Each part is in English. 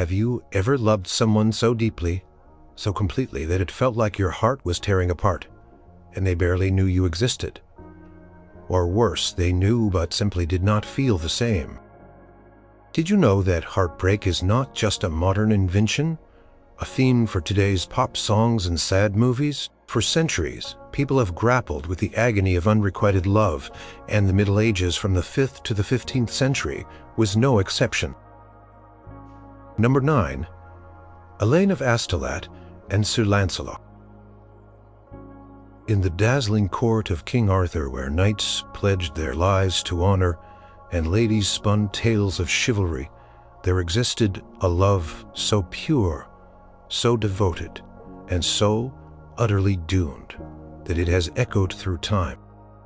Have you ever loved someone so deeply, so completely that it felt like your heart was tearing apart, and they barely knew you existed? Or worse, they knew but simply did not feel the same. Did you know that heartbreak is not just a modern invention, a theme for today's pop songs and sad movies? For centuries, people have grappled with the agony of unrequited love, and the Middle Ages from the 5th to the 15th century was no exception. Number 9. Elaine of Astolat and Sir Lancelot. In the dazzling court of King Arthur, where knights pledged their lives to honor and ladies spun tales of chivalry, there existed a love so pure, so devoted, and so utterly doomed that it has echoed through time.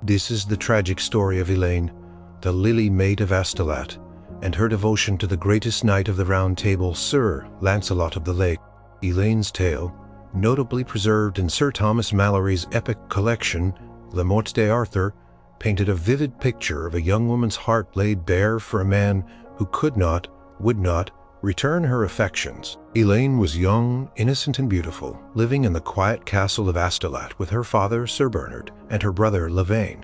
This is the tragic story of Elaine, the lily maid of Astolat, and her devotion to the greatest knight of the Round Table, Sir Lancelot of the Lake. Elaine's tale, notably preserved in Sir Thomas Malory's epic collection, La Morte d'Arthur, painted a vivid picture of a young woman's heart laid bare for a man who could not, would not, return her affections. Elaine was young, innocent, and beautiful, living in the quiet castle of Astolat with her father, Sir Bernard, and her brother, Lavaine.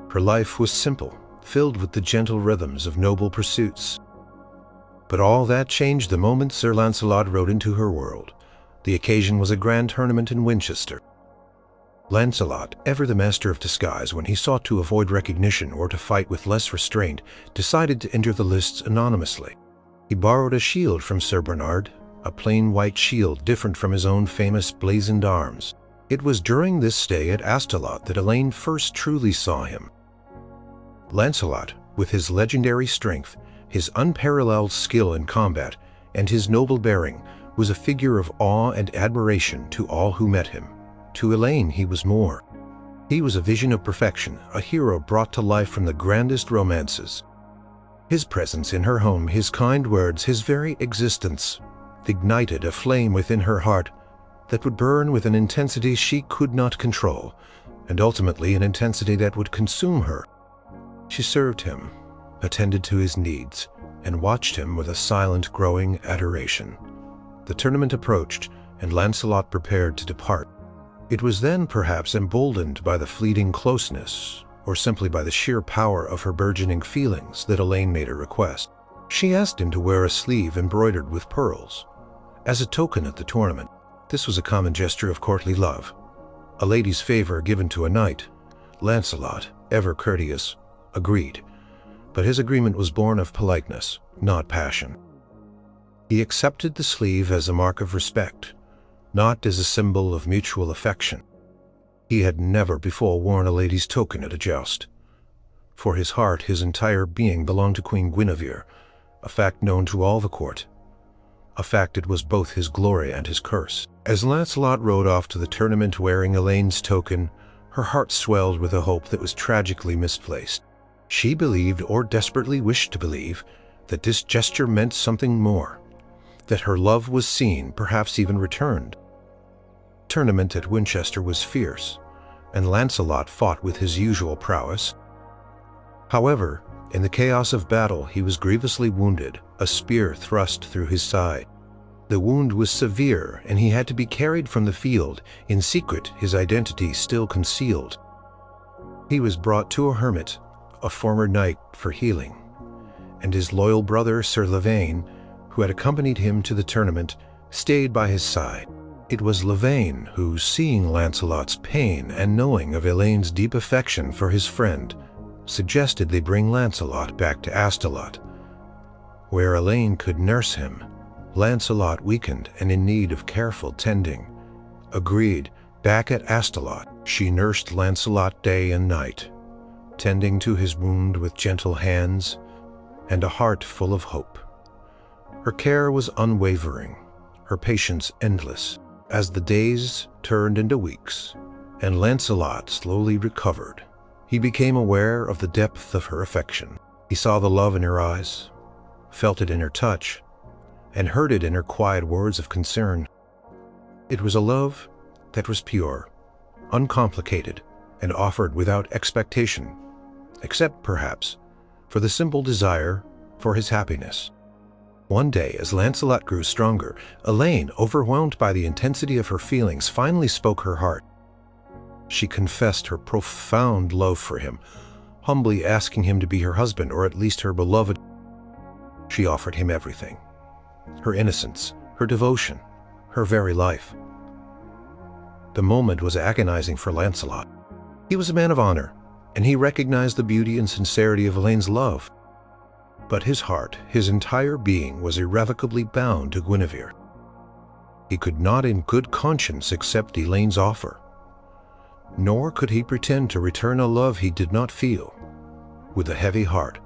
Her life was simple, filled with the gentle rhythms of noble pursuits. But all that changed the moment Sir Lancelot rode into her world. The occasion was a grand tournament in Winchester. Lancelot, ever the master of disguise when he sought to avoid recognition or to fight with less restraint, decided to enter the lists anonymously. He borrowed a shield from Sir Bernard, a plain white shield different from his own famous blazoned arms. It was during this stay at Astolat that Elaine first truly saw him. Lancelot, with his legendary strength, his unparalleled skill in combat, and his noble bearing, was a figure of awe and admiration to all who met him. To Elaine he was more. He was a vision of perfection, a hero brought to life from the grandest romances. His presence in her home, his kind words, his very existence, ignited a flame within her heart that would burn with an intensity she could not control, and ultimately an intensity that would consume her. She served him, attended to his needs, and watched him with a silent, growing adoration. The tournament approached, and Lancelot prepared to depart. It was then perhaps emboldened by the fleeting closeness, or simply by the sheer power of her burgeoning feelings, that Elaine made a request. She asked him to wear a sleeve embroidered with pearls. As a token at the tournament, this was a common gesture of courtly love, a lady's favor given to a knight. Lancelot, ever courteous, agreed, but his agreement was born of politeness, not passion. He accepted the sleeve as a mark of respect, not as a symbol of mutual affection. He had never before worn a lady's token at a joust. For his heart, his entire being belonged to Queen Guinevere, a fact known to all the court, a fact it was both his glory and his curse. As Lancelot rode off to the tournament wearing Elaine's token, her heart swelled with a hope that was tragically misplaced. She believed, or desperately wished to believe, that this gesture meant something more, that her love was seen, perhaps even returned. The tournament at Winchester was fierce, and Lancelot fought with his usual prowess. However, in the chaos of battle he was grievously wounded, a spear thrust through his side. The wound was severe, and he had to be carried from the field, in secret, his identity still concealed. He was brought to a hermit, a former knight, for healing, and his loyal brother Sir Lavaine, who had accompanied him to the tournament, stayed by his side. It was Lavaine who, seeing Lancelot's pain and knowing of Elaine's deep affection for his friend, suggested they bring Lancelot back to Astolat, where Elaine could nurse him. Lancelot, weakened and in need of careful tending, agreed. Back at Astolat, she nursed Lancelot day and night, tending to his wound with gentle hands and a heart full of hope. Her care was unwavering, her patience endless. As the days turned into weeks, and Lancelot slowly recovered, he became aware of the depth of her affection. He saw the love in her eyes, felt it in her touch, and heard it in her quiet words of concern. It was a love that was pure, uncomplicated, and offered without expectation, except, perhaps, for the simple desire for his happiness. One day, as Lancelot grew stronger, Elaine, overwhelmed by the intensity of her feelings, finally spoke her heart. She confessed her profound love for him, humbly asking him to be her husband, or at least her beloved. She offered him everything: her innocence, her devotion, her very life. The moment was agonizing for Lancelot. He was a man of honor, and he recognized the beauty and sincerity of Elaine's love. But his heart, his entire being, was irrevocably bound to Guinevere. He could not in good conscience accept Elaine's offer, nor could he pretend to return a love he did not feel. With a heavy heart,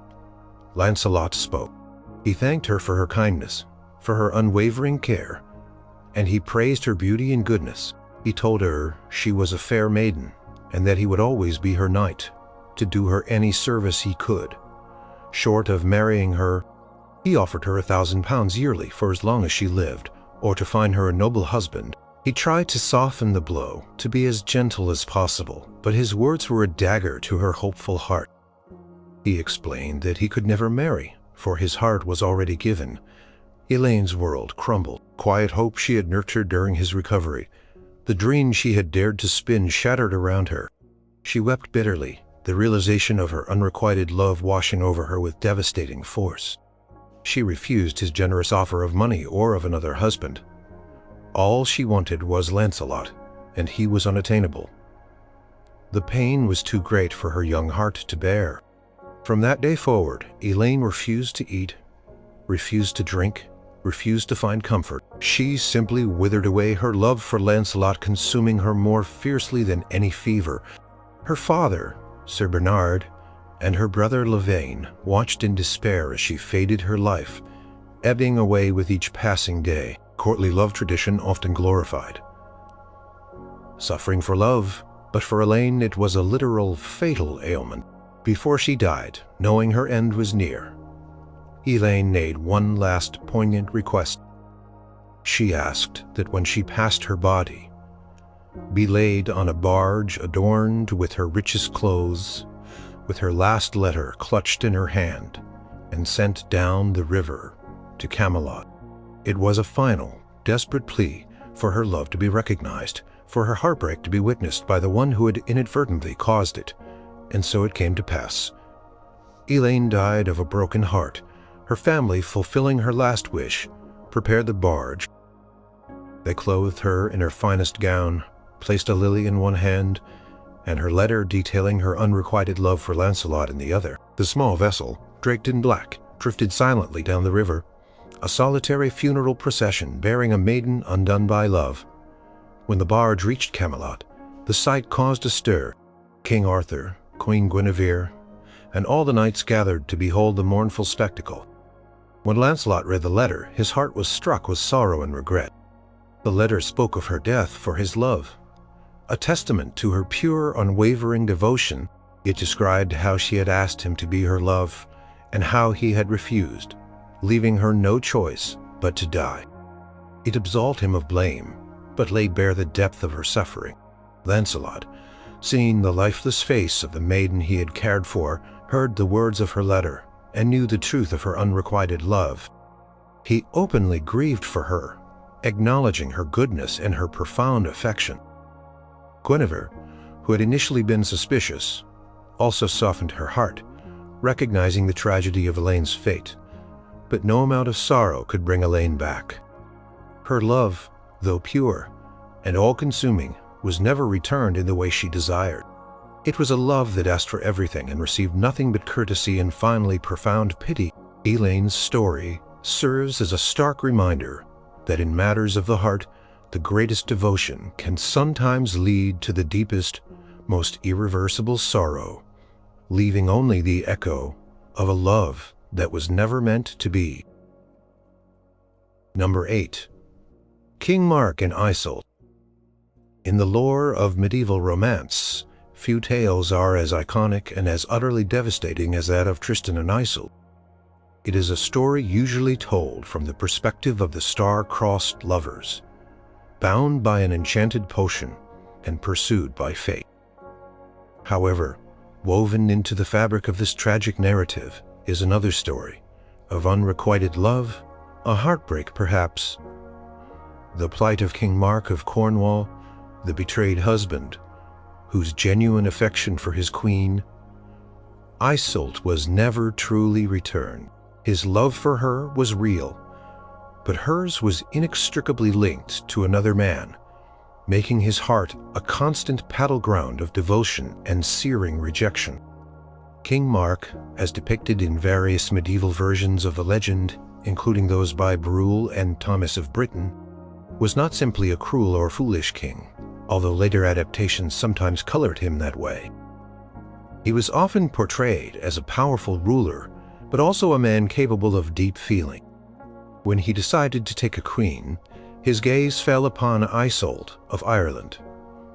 Lancelot spoke. He thanked her for her kindness, for her unwavering care, and he praised her beauty and goodness. He told her she was a fair maiden, and that he would always be her knight, to do her any service he could. Short of marrying her, he offered her £1,000 yearly for as long as she lived, or to find her a noble husband. He tried to soften the blow, to be as gentle as possible, but his words were a dagger to her hopeful heart. He explained that he could never marry, for his heart was already given. Elaine's world crumbled. Quiet hope she had nurtured during his recovery, the dream she had dared to spin, shattered around her. She wept bitterly, the realization of her unrequited love washing over her with devastating force. She refused his generous offer of money or of another husband. All she wanted was Lancelot, and he was unattainable. The pain was too great for her young heart to bear. From that day forward, Elaine refused to eat, refused to drink, refused to find comfort. She simply withered away, her love for Lancelot consuming her more fiercely than any fever. Her father, Sir Bernard, and her brother Lavaine watched in despair as she faded, her life ebbing away with each passing day. Courtly love tradition often glorified suffering for love, but for Elaine it was a literal fatal ailment. Before she died, knowing her end was near, Elaine made one last poignant request. She asked that when she passed, her body be laid on a barge adorned with her richest clothes, with her last letter clutched in her hand, and sent down the river to Camelot. It was a final, desperate plea for her love to be recognized, for her heartbreak to be witnessed by the one who had inadvertently caused it. And so it came to pass. Elaine died of a broken heart. Her family, fulfilling her last wish, prepared the barge. They clothed her in her finest gown, placed a lily in one hand, and her letter detailing her unrequited love for Lancelot in the other. The small vessel, draped in black, drifted silently down the river, a solitary funeral procession bearing a maiden undone by love. When the barge reached Camelot, the sight caused a stir. King Arthur, Queen Guinevere, and all the knights gathered to behold the mournful spectacle. When Lancelot read the letter, his heart was struck with sorrow and regret. The letter spoke of her death for his love, a testament to her pure, unwavering devotion. It described how she had asked him to be her love, and how he had refused, leaving her no choice but to die. It absolved him of blame, but laid bare the depth of her suffering. Lancelot, seeing the lifeless face of the maiden he had cared for, heard the words of her letter, and knew the truth of her unrequited love. He openly grieved for her, acknowledging her goodness and her profound affection. Guinevere, who had initially been suspicious, also softened her heart, recognizing the tragedy of Elaine's fate. But no amount of sorrow could bring Elaine back. Her love, though pure and all-consuming, was never returned in the way she desired. It was a love that asked for everything and received nothing but courtesy and finally profound pity. Elaine's story serves as a stark reminder that in matters of the heart, the greatest devotion can sometimes lead to the deepest, most irreversible sorrow, leaving only the echo of a love that was never meant to be. Number 8. King Mark and Iseult. In the lore of medieval romance, few tales are as iconic and as utterly devastating as that of Tristan and Iseult. It is a story usually told from the perspective of the star-crossed lovers, bound by an enchanted potion and pursued by fate. However, woven into the fabric of this tragic narrative is another story of unrequited love A heartbreak, perhaps. The plight of King Mark of Cornwall, the betrayed husband, whose genuine affection for his queen, Iseult, was never truly returned. His love for her was real, but hers was inextricably linked to another man, making his heart a constant battleground of devotion and searing rejection. King Mark, as depicted in various medieval versions of the legend, including those by Brule and Thomas of Britain, was not simply a cruel or foolish king, although later adaptations sometimes colored him that way. He was often portrayed as a powerful ruler, but also a man capable of deep feeling. When he decided to take a queen, his gaze fell upon Iseult of Ireland,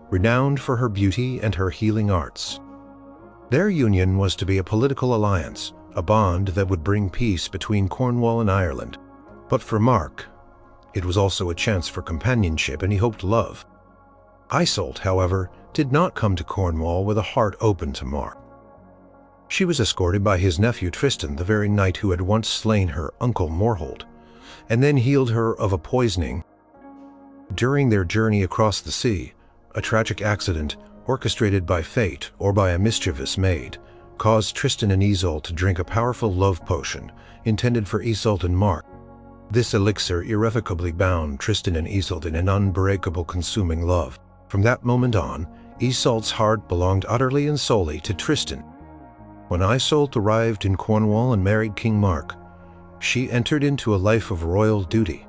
renowned for her beauty and her healing arts. Their union was to be a political alliance, a bond that would bring peace between Cornwall and Ireland. But for Mark, it was also a chance for companionship, and he hoped love. Iseult, however, did not come to Cornwall with a heart open to Mark. She was escorted by his nephew Tristan, the very knight who had once slain her uncle Morholt, and then healed her of a poisoning. During their journey across the sea, a tragic accident, orchestrated by fate or by a mischievous maid, caused Tristan and Iseult to drink a powerful love potion intended for Iseult and Mark. This elixir irrevocably bound Tristan and Iseult in an unbreakable, consuming love. From that moment on, Iseult's heart belonged utterly and solely to Tristan. When Iseult arrived in Cornwall and married King Mark, she entered into a life of royal duty,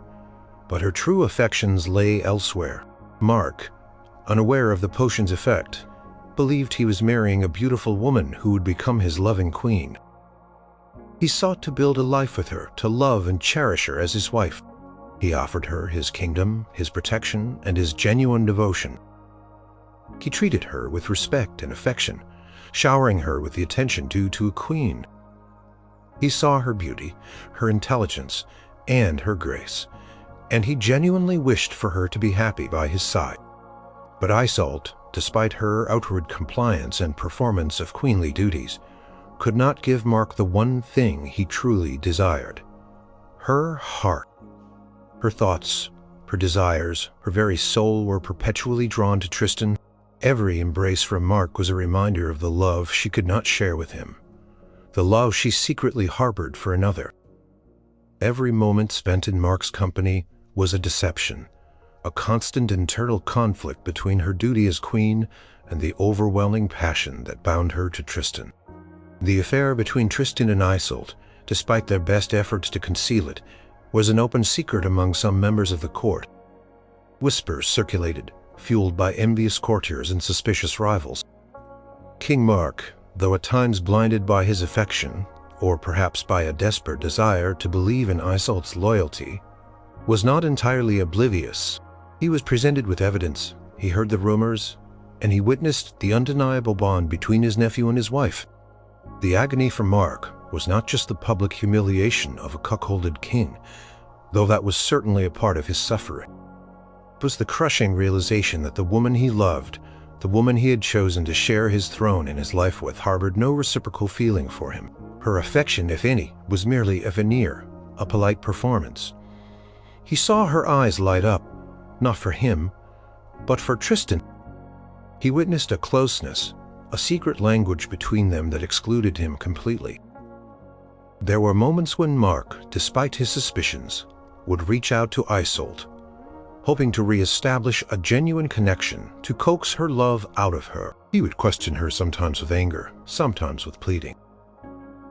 but her true affections lay elsewhere. Mark, unaware of the potion's effect, believed he was marrying a beautiful woman who would become his loving queen. He sought to build a life with her, to love and cherish her as his wife. He offered her his kingdom, his protection, and his genuine devotion. He treated her with respect and affection, showering her with the attention due to a queen. He saw her beauty, her intelligence, and her grace, and he genuinely wished for her to be happy by his side. But Iseult, despite her outward compliance and performance of queenly duties, could not give Mark the one thing he truly desired: her heart. Her thoughts, her desires, her very soul were perpetually drawn to Tristan. Every embrace from Mark was a reminder of the love she could not share with him, the love she secretly harbored for another. Every moment spent in Mark's company was a deception, a constant internal conflict between her duty as queen and the overwhelming passion that bound her to Tristan. The affair between Tristan and Iseult, despite their best efforts to conceal it, was an open secret among some members of the court. Whispers circulated, fueled by envious courtiers and suspicious rivals. King Mark, though at times blinded by his affection, or perhaps by a desperate desire to believe in Iseult's loyalty, was not entirely oblivious. He was presented with evidence, he heard the rumors, and he witnessed the undeniable bond between his nephew and his wife. The agony for Mark was not just the public humiliation of a cuckolded king, though that was certainly a part of his suffering. It was the crushing realization that the woman he loved, the woman he had chosen to share his throne and his life with, harbored no reciprocal feeling for him. Her affection, if any, was merely a veneer, a polite performance. He saw her eyes light up, not for him, but for Tristan. He witnessed a closeness, a secret language between them that excluded him completely. There were moments when Mark, despite his suspicions, would reach out to Iseult, hoping to re-establish a genuine connection, to coax her love out of her. He would question her, sometimes with anger, sometimes with pleading.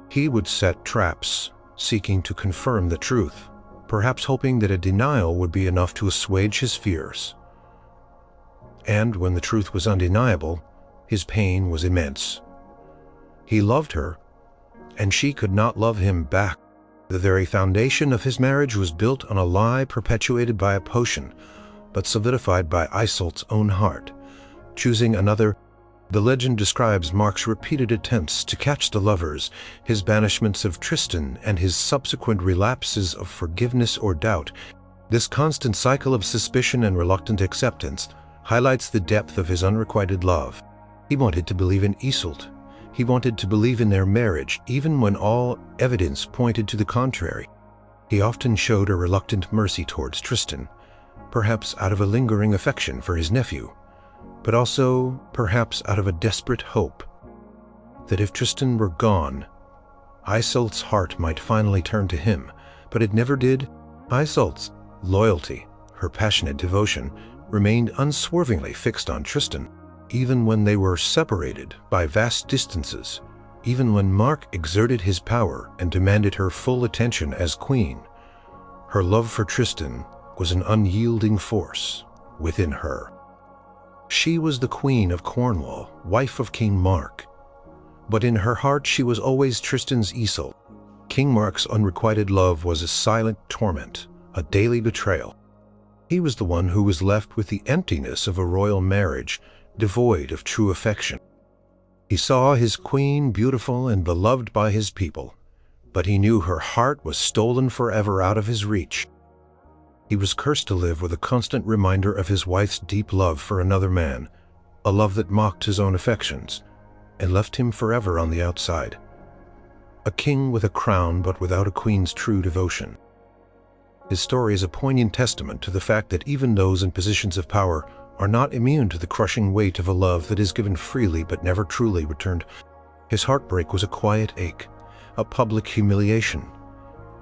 He would set traps, seeking to confirm the truth, perhaps hoping that a denial would be enough to assuage his fears. And when the truth was undeniable, his pain was immense. He loved her, and she could not love him back. The very foundation of his marriage was built on a lie perpetuated by a potion, but solidified by Iseult's own heart. Choosing another, the legend describes Mark's repeated attempts to catch the lovers, his banishments of Tristan, and his subsequent relapses of forgiveness or doubt. This constant cycle of suspicion and reluctant acceptance highlights the depth of his unrequited love. He wanted to believe in Iseult. He wanted to believe in their marriage, even when all evidence pointed to the contrary. He often showed a reluctant mercy towards Tristan, perhaps out of a lingering affection for his nephew, but also perhaps out of a desperate hope that if Tristan were gone, Iseult's heart might finally turn to him. But it never did. Iseult's loyalty, her passionate devotion, remained unswervingly fixed on Tristan, even when they were separated by vast distances, even when Mark exerted his power and demanded her full attention as queen. Her love for Tristan was an unyielding force within her. She was the Queen of Cornwall, wife of King Mark, but in her heart she was always Tristan's Iseult. King Mark's unrequited love was a silent torment, a daily betrayal. He was the one who was left with the emptiness of a royal marriage, devoid of true affection. He saw his queen beautiful and beloved by his people, but he knew her heart was stolen forever out of his reach. He was cursed to live with a constant reminder of his wife's deep love for another man, a love that mocked his own affections, and left him forever on the outside. A king with a crown but without a queen's true devotion. His story is a poignant testament to the fact that even those in positions of power are not immune to the crushing weight of a love that is given freely but never truly returned. His heartbreak was a quiet ache, a public humiliation,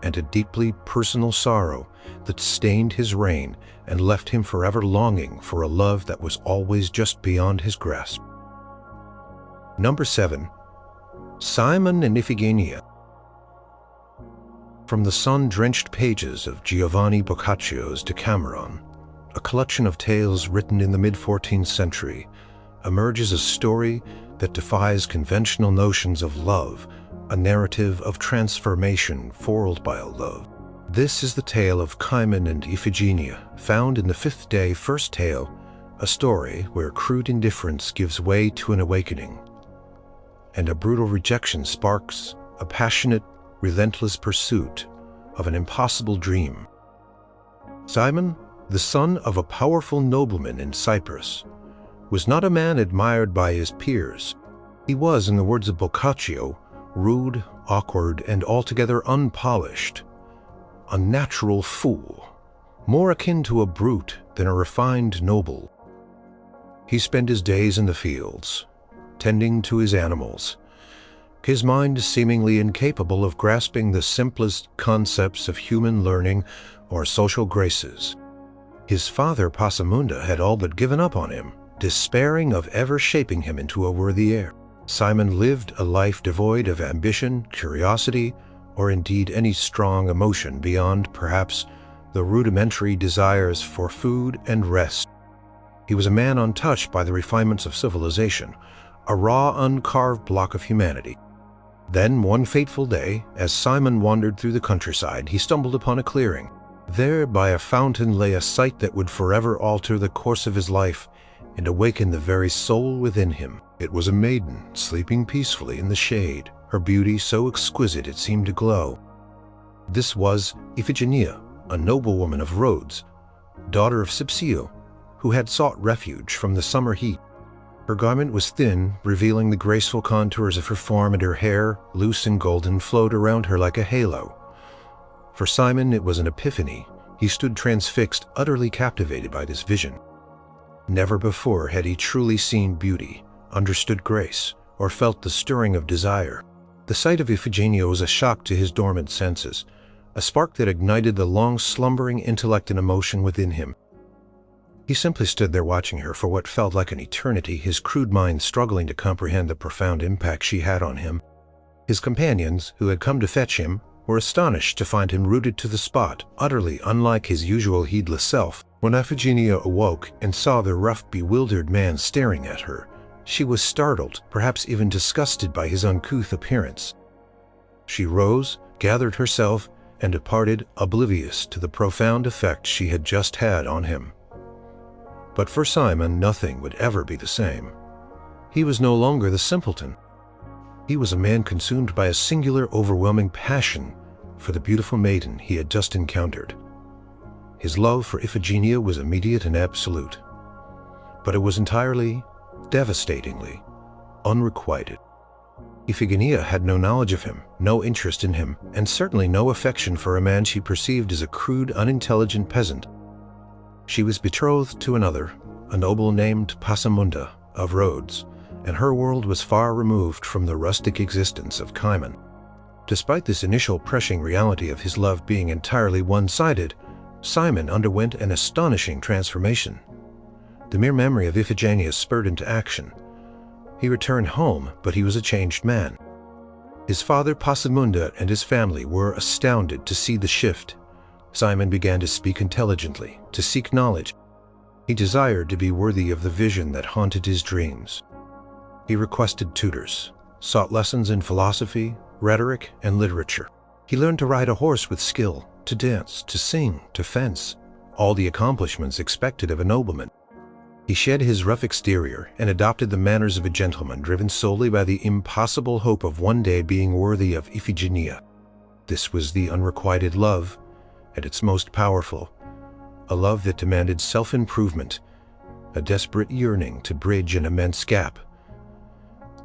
and a deeply personal sorrow that stained his reign and left him forever longing for a love that was always just beyond his grasp. Number 7. Cymon and Iphigenia. From the sun-drenched pages of Giovanni Boccaccio's Decameron, a collection of tales written in the mid-14th century, emerges a story that defies conventional notions of love, a narrative of transformation foiled by a love. This is the tale of Cymon and Iphigenia, found in the fifth day first tale, a story where crude indifference gives way to an awakening, and a brutal rejection sparks a passionate, relentless pursuit of an impossible dream. Cymon, the son of a powerful nobleman in Cyprus, was not a man admired by his peers. He was, in the words of Boccaccio, rude, awkward, and altogether unpolished, a natural fool, more akin to a brute than a refined noble. He spent his days in the fields, tending to his animals, his mind seemingly incapable of grasping the simplest concepts of human learning or social graces. His father, Passamunda, had all but given up on him, despairing of ever shaping him into a worthy heir. Cymon lived a life devoid of ambition, curiosity, or indeed any strong emotion beyond, perhaps, the rudimentary desires for food and rest. He was a man untouched by the refinements of civilization, a raw, uncarved block of humanity. Then, one fateful day, as Cymon wandered through the countryside, he stumbled upon a clearing. There, by a fountain, lay a sight that would forever alter the course of his life and awaken the very soul within him. It was a maiden, sleeping peacefully in the shade, her beauty so exquisite it seemed to glow. This was Iphigenia, a noblewoman of Rhodes, daughter of Cipsio, who had sought refuge from the summer heat. Her garment was thin, revealing the graceful contours of her form, and her hair, loose and golden, flowed around her like a halo. For Cymon it was an epiphany. He stood transfixed, utterly captivated by this vision. Never before had he truly seen beauty, understood grace, or felt the stirring of desire. The sight of Iphigenia was a shock to his dormant senses, a spark that ignited the long-slumbering intellect and emotion within him. He simply stood there watching her for what felt like an eternity, his crude mind struggling to comprehend the profound impact she had on him. His companions, who had come to fetch him, were astonished to find him rooted to the spot, utterly unlike his usual heedless self. When Iphigenia awoke and saw the rough, bewildered man staring at her, she was startled, perhaps even disgusted by his uncouth appearance. She rose, gathered herself, and departed, oblivious to the profound effect she had just had on him. But for Cymon, nothing would ever be the same. He was no longer the simpleton. He was a man consumed by a singular, overwhelming passion for the beautiful maiden he had just encountered. His love for Iphigenia was immediate and absolute, but it was entirely, devastatingly, unrequited. Iphigenia had no knowledge of him, no interest in him, and certainly no affection for a man she perceived as a crude, unintelligent peasant. She was betrothed to another, a noble named Pasamunda of Rhodes, and her world was far removed from the rustic existence of Cymon. Despite this initial pressing reality of his love being entirely one-sided, Cymon underwent an astonishing transformation. The mere memory of Iphigenia spurred into action. He returned home, but he was a changed man. His father Pasamunda and his family were astounded to see the shift. Cymon began to speak intelligently, to seek knowledge. He desired to be worthy of the vision that haunted his dreams. He requested tutors, sought lessons in philosophy, rhetoric, and literature. He learned to ride a horse with skill, to dance, to sing, to fence, all the accomplishments expected of a nobleman. He shed his rough exterior and adopted the manners of a gentleman, driven solely by the impossible hope of one day being worthy of Iphigenia. This was the unrequited love, at its most powerful, a love that demanded self-improvement, a desperate yearning to bridge an immense gap.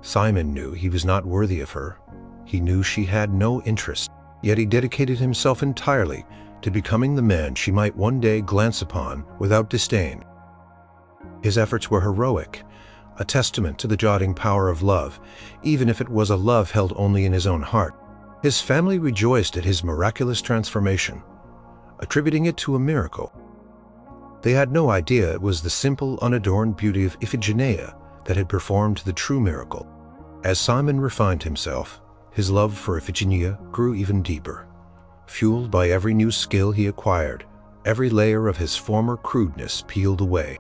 Cymon knew he was not worthy of her. He knew she had no interest, yet he dedicated himself entirely to becoming the man she might one day glance upon without disdain. His efforts were heroic, a testament to the dogging power of love, even if it was a love held only in his own heart. His family rejoiced at his miraculous transformation, attributing it to a miracle. They had no idea it was the simple, unadorned beauty of Iphigenia that had performed the true miracle. As Cymon refined himself, his love for Iphigenia grew even deeper. Fueled by every new skill he acquired, every layer of his former crudeness peeled away.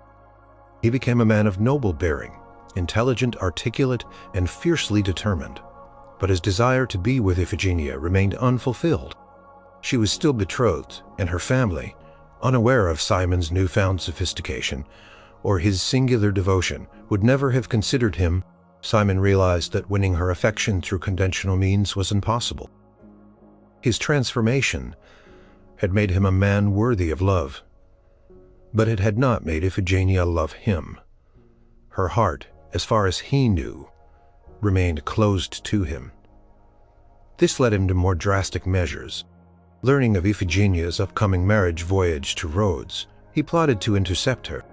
He became a man of noble bearing, intelligent, articulate, and fiercely determined. But his desire to be with Iphigenia remained unfulfilled. She was still betrothed, and her family, unaware of Cymon's newfound sophistication or his singular devotion, would never have considered him. Cymon realized that winning her affection through conventional means was impossible. His transformation had made him a man worthy of love, but it had not made Iphigenia love him. Her heart, as far as he knew, remained closed to him. This led him to more drastic measures. Learning of Iphigenia's upcoming marriage voyage to Rhodes, he plotted to intercept her.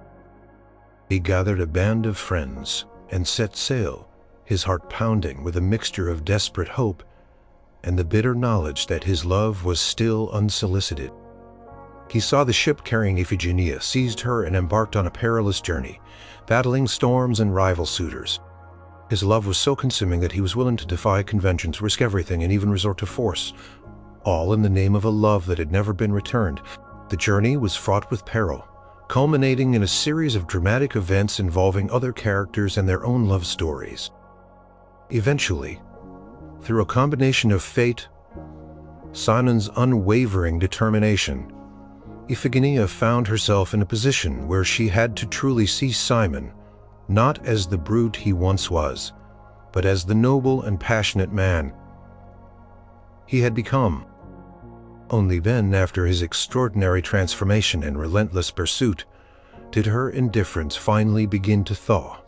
He gathered a band of friends and set sail, his heart pounding with a mixture of desperate hope and the bitter knowledge that his love was still unsolicited. He saw the ship carrying Iphigenia, seized her, and embarked on a perilous journey, battling storms and rival suitors. His love was so consuming that he was willing to defy conventions, risk everything, and even resort to force, all in the name of a love that had never been returned. The journey was fraught with peril, culminating in a series of dramatic events involving other characters and their own love stories. Eventually, through a combination of fate, Cymon's unwavering determination, Iphigenia found herself in a position where she had to truly see Cymon not as the brute he once was, but as the noble and passionate man he had become. Only then, after his extraordinary transformation and relentless pursuit, did her indifference finally begin to thaw,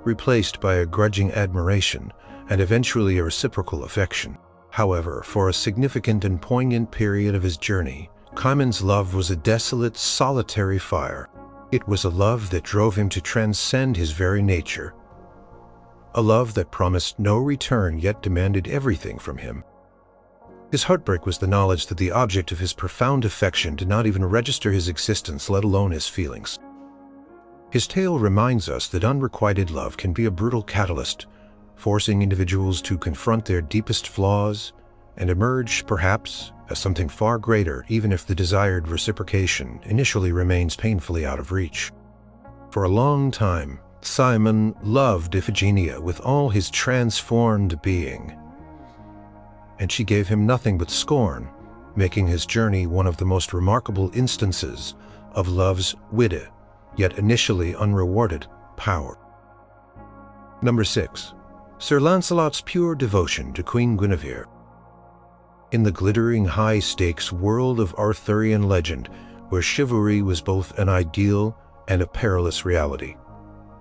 replaced by a grudging admiration and eventually a reciprocal affection. However, for a significant and poignant period of his journey, Cymon's love was a desolate, solitary fire. It was a love that drove him to transcend his very nature, a love that promised no return yet demanded everything from him. His heartbreak was the knowledge that the object of his profound affection did not even register his existence, let alone his feelings. His tale reminds us that unrequited love can be a brutal catalyst, forcing individuals to confront their deepest flaws and emerge, perhaps, as something far greater, even if the desired reciprocation initially remains painfully out of reach. For a long time, Cymon loved Iphigenia with all his transformed being, and she gave him nothing but scorn, making his journey one of the most remarkable instances of love's witty, yet initially unrewarded, power. Number 6. Sir Lancelot's pure devotion to Queen Guinevere. In the glittering high-stakes world of Arthurian legend, where chivalry was both an ideal and a perilous reality,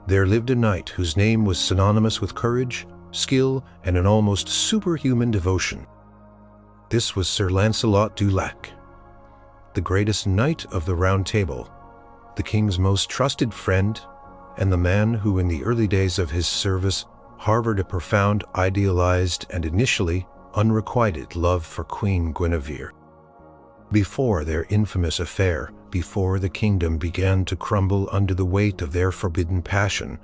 there lived a knight whose name was synonymous with courage, skill, and an almost superhuman devotion. This was Sir Lancelot du Lac, the greatest knight of the Round Table, the king's most trusted friend, and the man who in the early days of his service harbored a profound, idealized, and initially unrequited love for Queen Guinevere. Before their infamous affair, before the kingdom began to crumble under the weight of their forbidden passion,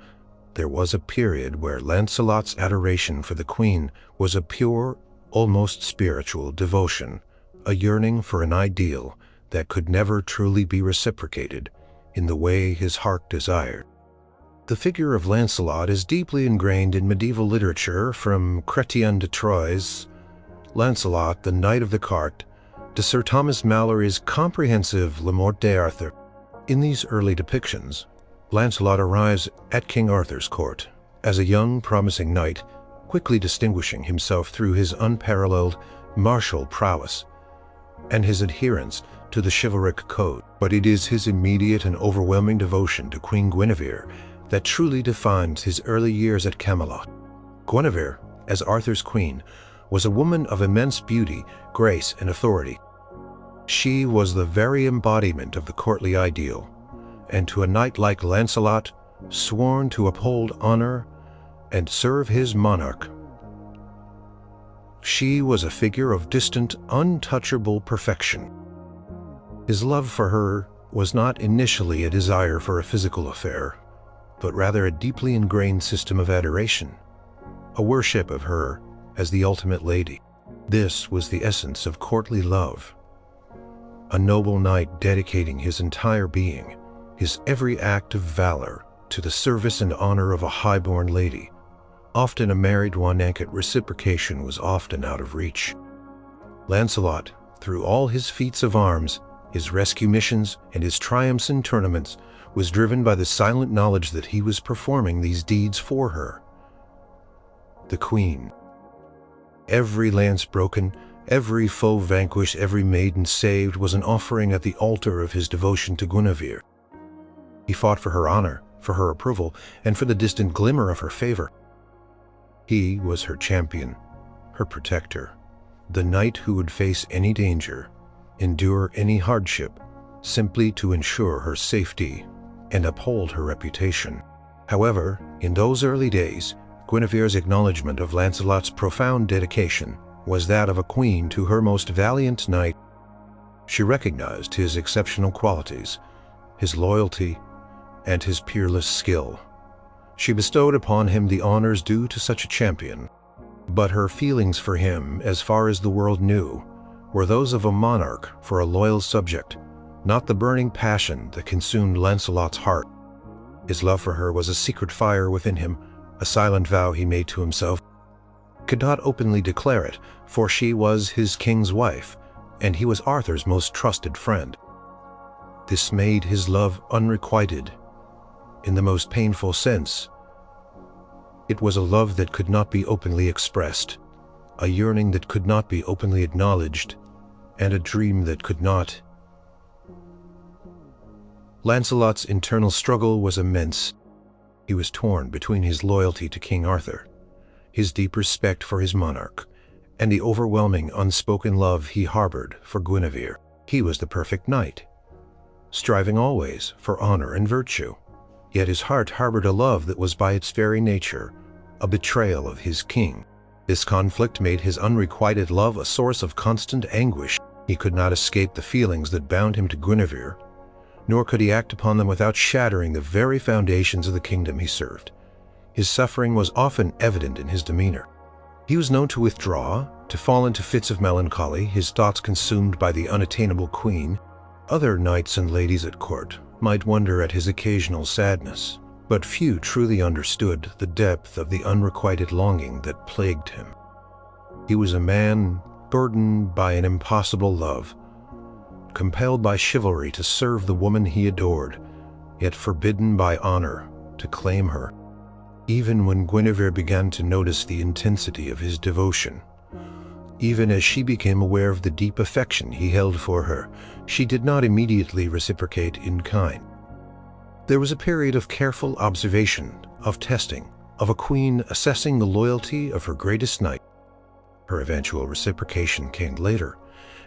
there was a period where Lancelot's adoration for the queen was a pure, almost spiritual devotion, a yearning for an ideal that could never truly be reciprocated in the way his heart desired. The figure of Lancelot is deeply ingrained in medieval literature, from Chrétien de Troyes' Lancelot, the Knight of the Cart, to Sir Thomas Malory's comprehensive Le Morte d'Arthur. In these early depictions, Lancelot arrives at King Arthur's court as a young, promising knight, quickly distinguishing himself through his unparalleled martial prowess and his adherence to the chivalric code. But it is his immediate and overwhelming devotion to Queen Guinevere that truly defines his early years at Camelot. Guinevere, as Arthur's queen, was a woman of immense beauty, grace, and authority. She was the very embodiment of the courtly ideal, and to a knight like Lancelot, sworn to uphold honor and serve his monarch, she was a figure of distant, untouchable perfection. His love for her was not initially a desire for a physical affair, but rather a deeply ingrained system of adoration, a worship of her as the ultimate lady. This was the essence of courtly love, a noble knight dedicating his entire being, his every act of valor, to the service and honor of a high-born lady, often a married one, and reciprocation was often out of reach. Lancelot, through all his feats of arms, his rescue missions, and his triumphs in tournaments, was driven by the silent knowledge that he was performing these deeds for her, the queen. Every lance broken, every foe vanquished, every maiden saved was an offering at the altar of his devotion to Guinevere. He fought for her honor, for her approval, and for the distant glimmer of her favor. He was her champion, her protector, the knight who would face any danger, endure any hardship, simply to ensure her safety and uphold her reputation. However, in those early days, Guinevere's acknowledgement of Lancelot's profound dedication was that of a queen to her most valiant knight. She recognized his exceptional qualities, his loyalty, and his peerless skill. She bestowed upon him the honors due to such a champion, but her feelings for him, as far as the world knew, were those of a monarch for a loyal subject, not the burning passion that consumed Lancelot's heart. His love for her was a secret fire within him, a silent vow he made to himself. He could not openly declare it, for she was his king's wife, and he was Arthur's most trusted friend. This made his love unrequited, in the most painful sense. It was a love that could not be openly expressed, a yearning that could not be openly acknowledged, and a dream that could not. Lancelot's internal struggle was immense. He was torn between his loyalty to King Arthur, his deep respect for his monarch, and the overwhelming unspoken love he harbored for Guinevere. He was the perfect knight, striving always for honor and virtue, yet his heart harbored a love that was by its very nature a betrayal of his king. This conflict made his unrequited love a source of constant anguish. He could not escape the feelings that bound him to Guinevere, nor could he act upon them without shattering the very foundations of the kingdom he served. His suffering was often evident in his demeanor. He was known to withdraw, to fall into fits of melancholy, his thoughts consumed by the unattainable queen. Other knights and ladies at court might wonder at his occasional sadness, but few truly understood the depth of the unrequited longing that plagued him. He was a man burdened by an impossible love, compelled by chivalry to serve the woman he adored, yet forbidden by honor to claim her. Even when Guinevere began to notice the intensity of his devotion, even as she became aware of the deep affection he held for her, she did not immediately reciprocate in kind. There was a period of careful observation, of testing, of a queen assessing the loyalty of her greatest knight. Her eventual reciprocation came later,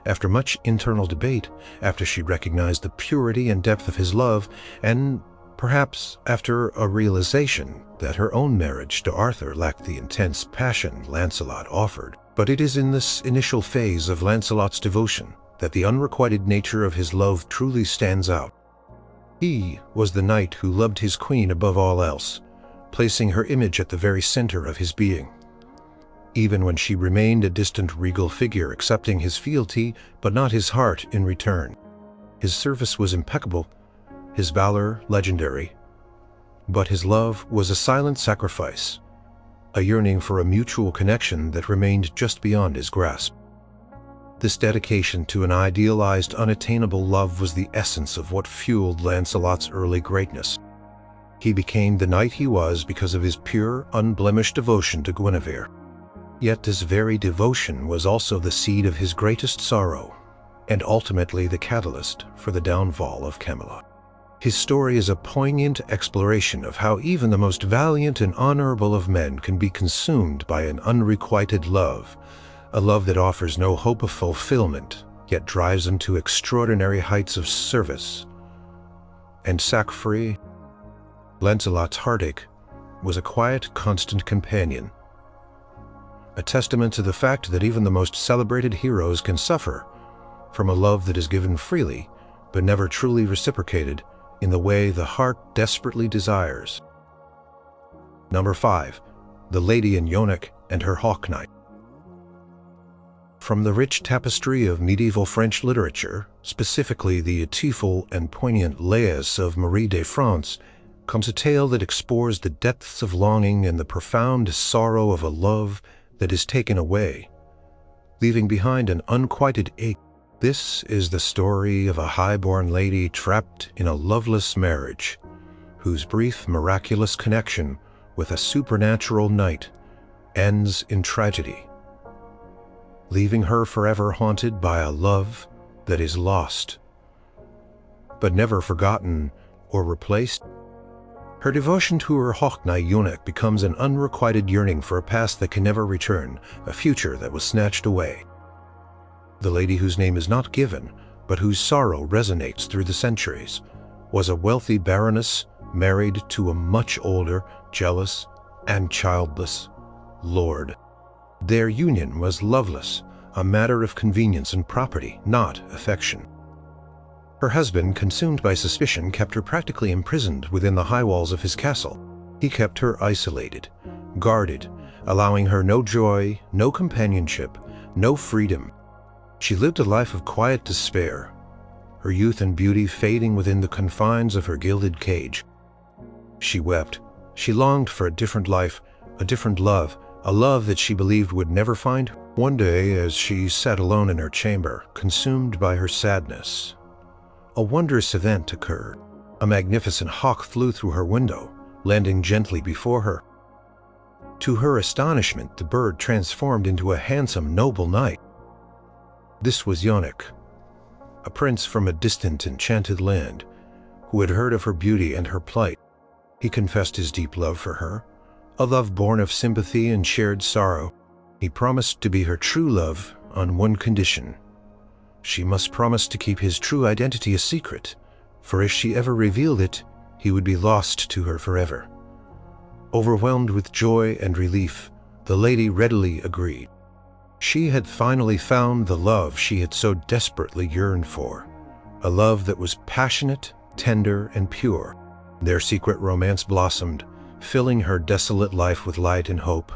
after much internal debate, after she recognized the purity and depth of his love, and perhaps after a realization that her own marriage to Arthur lacked the intense passion Lancelot offered. But it is in this initial phase of Lancelot's devotion that the unrequited nature of his love truly stands out. He was the knight who loved his queen above all else, placing her image at the very center of his being. Even when she remained a distant regal figure accepting his fealty but not his heart in return. His service was impeccable, his valor legendary, but his love was a silent sacrifice, a yearning for a mutual connection that remained just beyond his grasp. This dedication to an idealized, unattainable love was the essence of what fueled Lancelot's early greatness. He became the knight he was because of his pure, unblemished devotion to Guinevere. Yet this very devotion was also the seed of his greatest sorrow, and ultimately the catalyst for the downfall of Camelot. His story is a poignant exploration of how even the most valiant and honorable of men can be consumed by an unrequited love, a love that offers no hope of fulfillment, yet drives them to extraordinary heights of service and sacrifice. Lancelot's heartache was a quiet, constant companion, a testament to the fact that even the most celebrated heroes can suffer from a love that is given freely but never truly reciprocated in the way the heart desperately desires. Number 5. The Lady in Yonec and her Hawk Knight. From the rich tapestry of medieval French literature, specifically the beautiful and poignant Lays of Marie de France, comes a tale that explores the depths of longing and the profound sorrow of a love that is taken away, leaving behind an unquieted ache. This is the story of a high-born lady trapped in a loveless marriage, whose brief, miraculous connection with a supernatural knight ends in tragedy, leaving her forever haunted by a love that is lost, but never forgotten or replaced. Her devotion to her Hawk Knight Yonec becomes an unrequited yearning for a past that can never return, a future that was snatched away. The lady, whose name is not given, but whose sorrow resonates through the centuries, was a wealthy baroness married to a much older, jealous, and childless lord. Their union was loveless, a matter of convenience and property, not affection. Her husband, consumed by suspicion, kept her practically imprisoned within the high walls of his castle. He kept her isolated, guarded, allowing her no joy, no companionship, no freedom. She lived a life of quiet despair, her youth and beauty fading within the confines of her gilded cage. She wept. She longed for a different life, a different love, a love that she believed would never find. One day, as she sat alone in her chamber, consumed by her sadness, a wondrous event occurred. A magnificent hawk flew through her window, landing gently before her. To her astonishment, the bird transformed into a handsome, noble knight. This was Yonec, a prince from a distant, enchanted land, who had heard of her beauty and her plight. He confessed his deep love for her, a love born of sympathy and shared sorrow. He promised to be her true love on one condition. She must promise to keep his true identity a secret, for if she ever revealed it, he would be lost to her forever. Overwhelmed with joy and relief, the lady readily agreed. She had finally found the love she had so desperately yearned for, a love that was passionate, tender, and pure. Their secret romance blossomed, filling her desolate life with light and hope.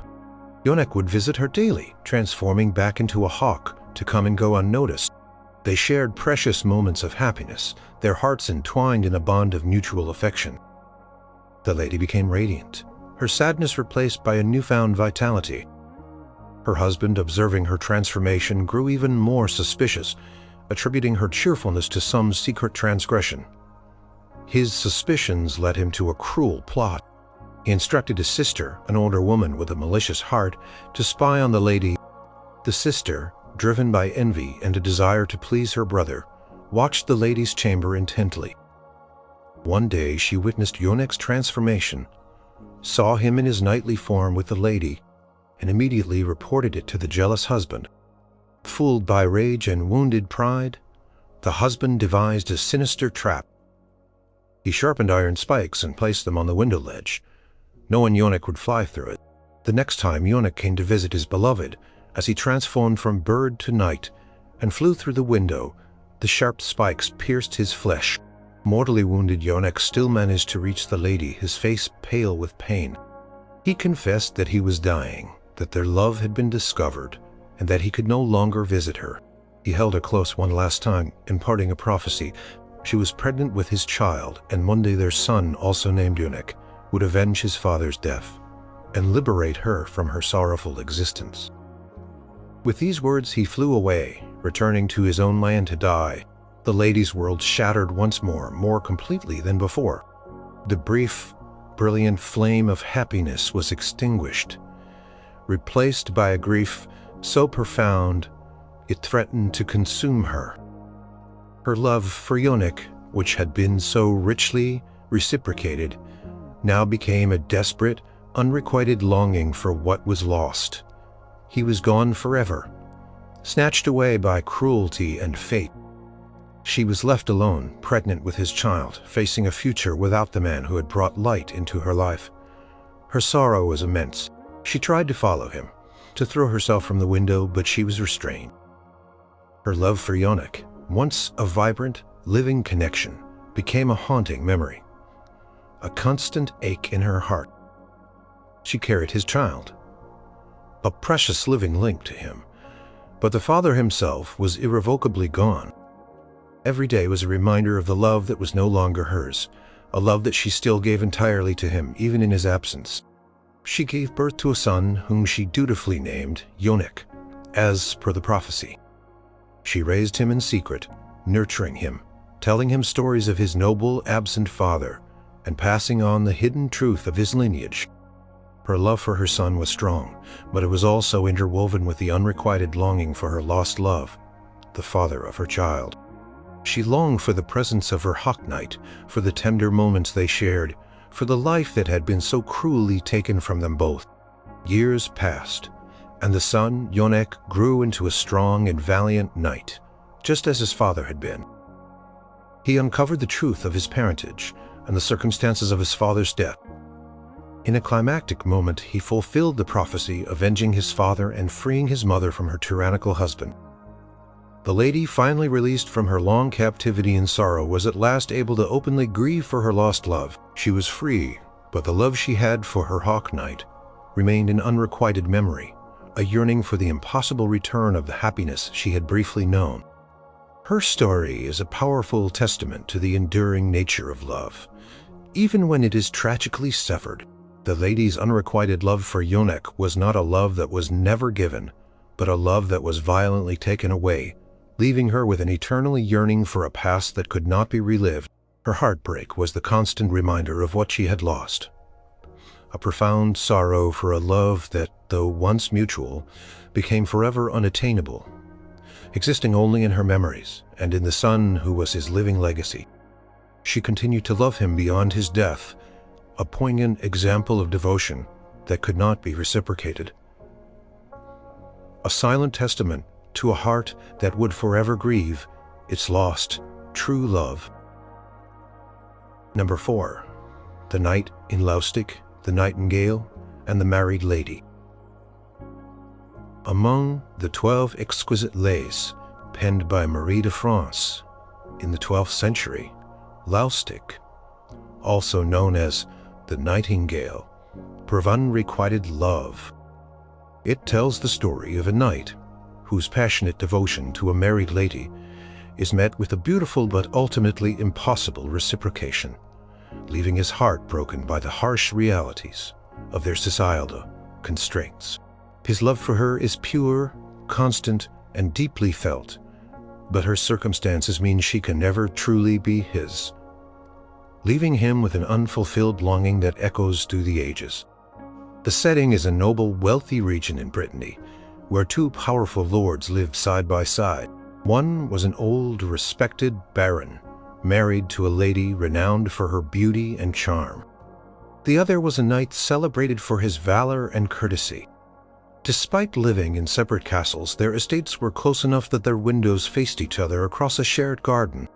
Yonec would visit her daily, transforming back into a hawk to come and go unnoticed. They shared precious moments of happiness, their hearts entwined in a bond of mutual affection. The lady became radiant, her sadness replaced by a newfound vitality. Her husband, observing her transformation, grew even more suspicious, attributing her cheerfulness to some secret transgression. His suspicions led him to a cruel plot. He instructed his sister, an older woman with a malicious heart, to spy on the lady. The sister, driven by envy and a desire to please her brother, watched the lady's chamber intently. One day she witnessed Yonec's transformation, saw him in his knightly form with the lady, and immediately reported it to the jealous husband. Fooled by rage and wounded pride, the husband devised a sinister trap. He sharpened iron spikes and placed them on the window ledge. No one eunuch would fly through it. The next time eunuch came to visit his beloved, as he transformed from bird to knight and flew through the window, the sharp spikes pierced his flesh. Mortally wounded eunuch still managed to reach the lady, his face pale with pain. He confessed that he was dying, that their love had been discovered, and that he could no longer visit her. He held her close one last time, imparting a prophecy. She was pregnant with his child, and one day their son, also named Eunuch, would avenge his father's death and liberate her from her sorrowful existence. With these words he flew away, returning to his own land to die. The lady's world shattered once more completely than before. The brief, brilliant flame of happiness was extinguished, replaced by a grief so profound it threatened to consume her. Her love for eunuch, which had been so richly reciprocated, now became a desperate, unrequited longing for what was lost. He was gone forever, snatched away by cruelty and fate. She was left alone, pregnant with his child, facing a future without the man who had brought light into her life. Her sorrow was immense. She tried to follow him, to throw herself from the window, but she was restrained. Her love for eunuch, once a vibrant, living connection, became a haunting memory, a constant ache in her heart. She carried his child, a precious living link to him, but the father himself was irrevocably gone. Every day was a reminder of the love that was no longer hers, a love that she still gave entirely to him, even in his absence. She gave birth to a son whom she dutifully named Eunuch, as per the prophecy. She raised him in secret, nurturing him, telling him stories of his noble, absent father, and passing on the hidden truth of his lineage. Her love for her son was strong, but it was also interwoven with the unrequited longing for her lost love, the father of her child. She longed for the presence of her hawk knight, for the tender moments they shared, for the life that had been so cruelly taken from them both. Years passed, and the son, Eunuch, grew into a strong and valiant knight, just as his father had been. He uncovered the truth of his parentage and the circumstances of his father's death. In a climactic moment, he fulfilled the prophecy, avenging his father and freeing his mother from her tyrannical husband. The lady, finally released from her long captivity and sorrow, was at last able to openly grieve for her lost love. She was free, but the love she had for her hawk knight remained an unrequited memory, a yearning for the impossible return of the happiness she had briefly known. Her story is a powerful testament to the enduring nature of love. Even when it is tragically severed, the lady's unrequited love for Eunuch was not a love that was never given, but a love that was violently taken away, leaving her with an eternal yearning for a past that could not be relived. Her heartbreak was the constant reminder of what she had lost, a profound sorrow for a love that, though once mutual, became forever unattainable, existing only in her memories and in the son who was his living legacy. She continued to love him beyond his death, a poignant example of devotion that could not be reciprocated. A silent testament to a heart that would forever grieve its lost, true love. Number 4. The Knight in Laustic, the Nightingale, and the Married Lady. Among the 12 exquisite lays penned by Marie de France in the 12th century, Laustic, also known as the Nightingale, of unrequited love. It tells the story of a knight whose passionate devotion to a married lady is met with a beautiful but ultimately impossible reciprocation, leaving his heart broken by the harsh realities of their societal constraints. His love for her is pure, constant, and deeply felt, but her circumstances mean she can never truly be his, leaving him with an unfulfilled longing that echoes through the ages. The setting is a noble, wealthy region in Brittany, where two powerful lords lived side by side. One was an old, respected baron, married to a lady renowned for her beauty and charm. The other was a knight celebrated for his valor and courtesy. Despite living in separate castles, their estates were close enough that their windows faced each other across a shared garden.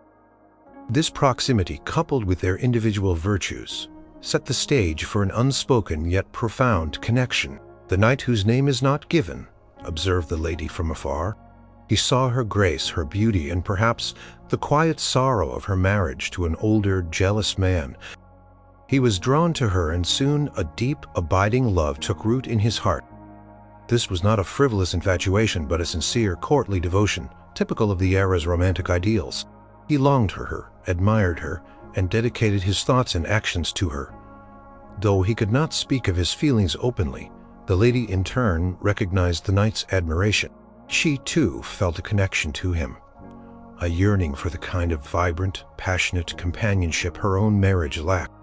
This proximity, coupled with their individual virtues, set the stage for an unspoken yet profound connection. "The knight whose name is not given," observed the lady from afar. He saw her grace, her beauty, and perhaps the quiet sorrow of her marriage to an older, jealous man. He was drawn to her, and soon a deep, abiding love took root in his heart. This was not a frivolous infatuation, but a sincere, courtly devotion, typical of the era's romantic ideals. He longed for her, admired her, and dedicated his thoughts and actions to her. Though he could not speak of his feelings openly, the lady in turn recognized the knight's admiration. She, too, felt a connection to him, a yearning for the kind of vibrant, passionate companionship her own marriage lacked.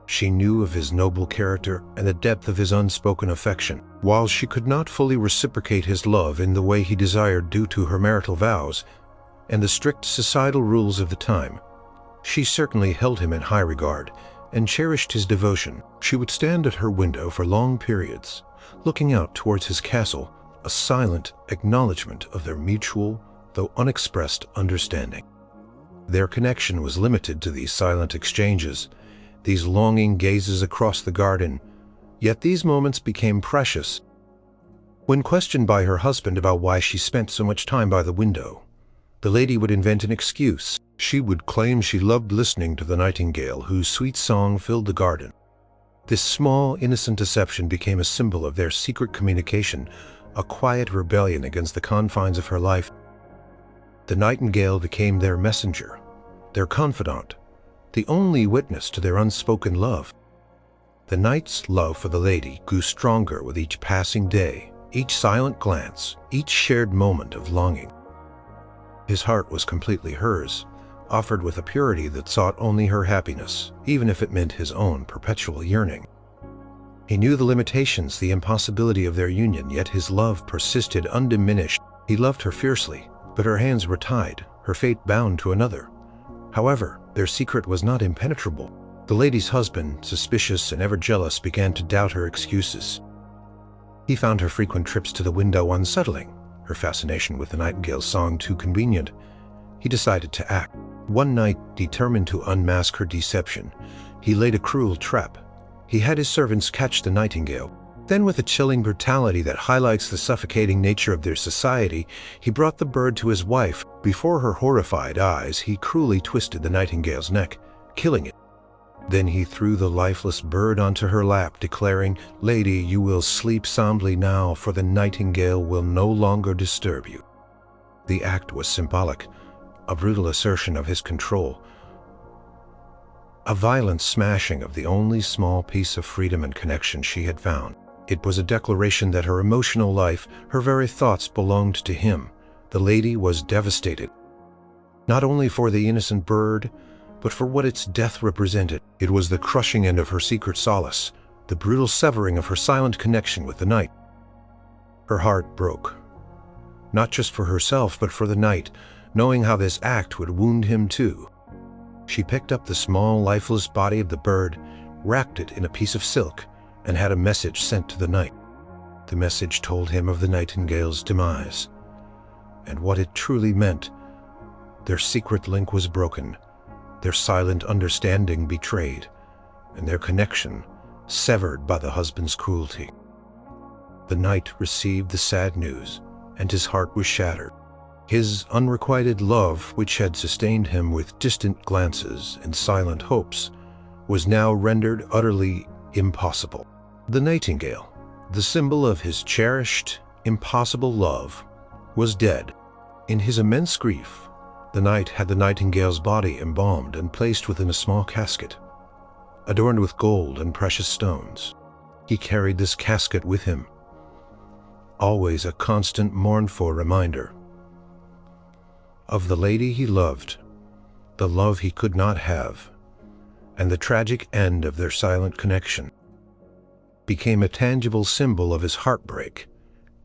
She knew of his noble character and the depth of his unspoken affection. While she could not fully reciprocate his love in the way he desired due to her marital vows and the strict societal rules of the time, she certainly held him in high regard and cherished his devotion. She would stand at her window for long periods, looking out towards his castle, a silent acknowledgement of their mutual, though unexpressed, understanding. Their connection was limited to these silent exchanges, these longing gazes across the garden, yet these moments became precious. When questioned by her husband about why she spent so much time by the window, the lady would invent an excuse. She would claim she loved listening to the nightingale whose sweet song filled the garden. This small, innocent deception became a symbol of their secret communication, a quiet rebellion against the confines of her life. The nightingale became their messenger, their confidant, the only witness to their unspoken love. The knight's love for the lady grew stronger with each passing day, each silent glance, each shared moment of longing. His heart was completely hers, offered with a purity that sought only her happiness, even if it meant his own perpetual yearning. He knew the limitations, the impossibility of their union, yet his love persisted undiminished. He loved her fiercely, but her hands were tied, her fate bound to another. However, their secret was not impenetrable. The lady's husband, suspicious and ever jealous, began to doubt her excuses. He found her frequent trips to the window unsettling, her fascination with the nightingale's song too convenient. He decided to act. One night, determined to unmask her deception, he laid a cruel trap. He had his servants catch the nightingale. Then, with a chilling brutality that highlights the suffocating nature of their society, he brought the bird to his wife. Before her horrified eyes, he cruelly twisted the nightingale's neck, killing it. Then he threw the lifeless bird onto her lap, declaring, "Lady, you will sleep soundly now, for the nightingale will no longer disturb you." The act was symbolic, a brutal assertion of his control, a violent smashing of the only small piece of freedom and connection she had found. It was a declaration that her emotional life, her very thoughts, belonged to him. The lady was devastated, not only for the innocent bird, but for what its death represented. It was the crushing end of her secret solace, the brutal severing of her silent connection with the knight. Her heart broke, not just for herself, but for the knight, knowing how this act would wound him too. She picked up the small, lifeless body of the bird, wrapped it in a piece of silk, and had a message sent to the knight. The message told him of the nightingale's demise, and what it truly meant. Their secret link was broken, their silent understanding betrayed, and their connection severed by the husband's cruelty. The knight received the sad news, and his heart was shattered. His unrequited love, which had sustained him with distant glances and silent hopes, was now rendered utterly impossible. The nightingale, the symbol of his cherished, impossible love, was dead. In his immense grief, the knight had the nightingale's body embalmed and placed within a small casket, adorned with gold and precious stones. He carried this casket with him, always a constant mournful reminder of the lady he loved, the love he could not have, and the tragic end of their silent connection. Became a tangible symbol of his heartbreak,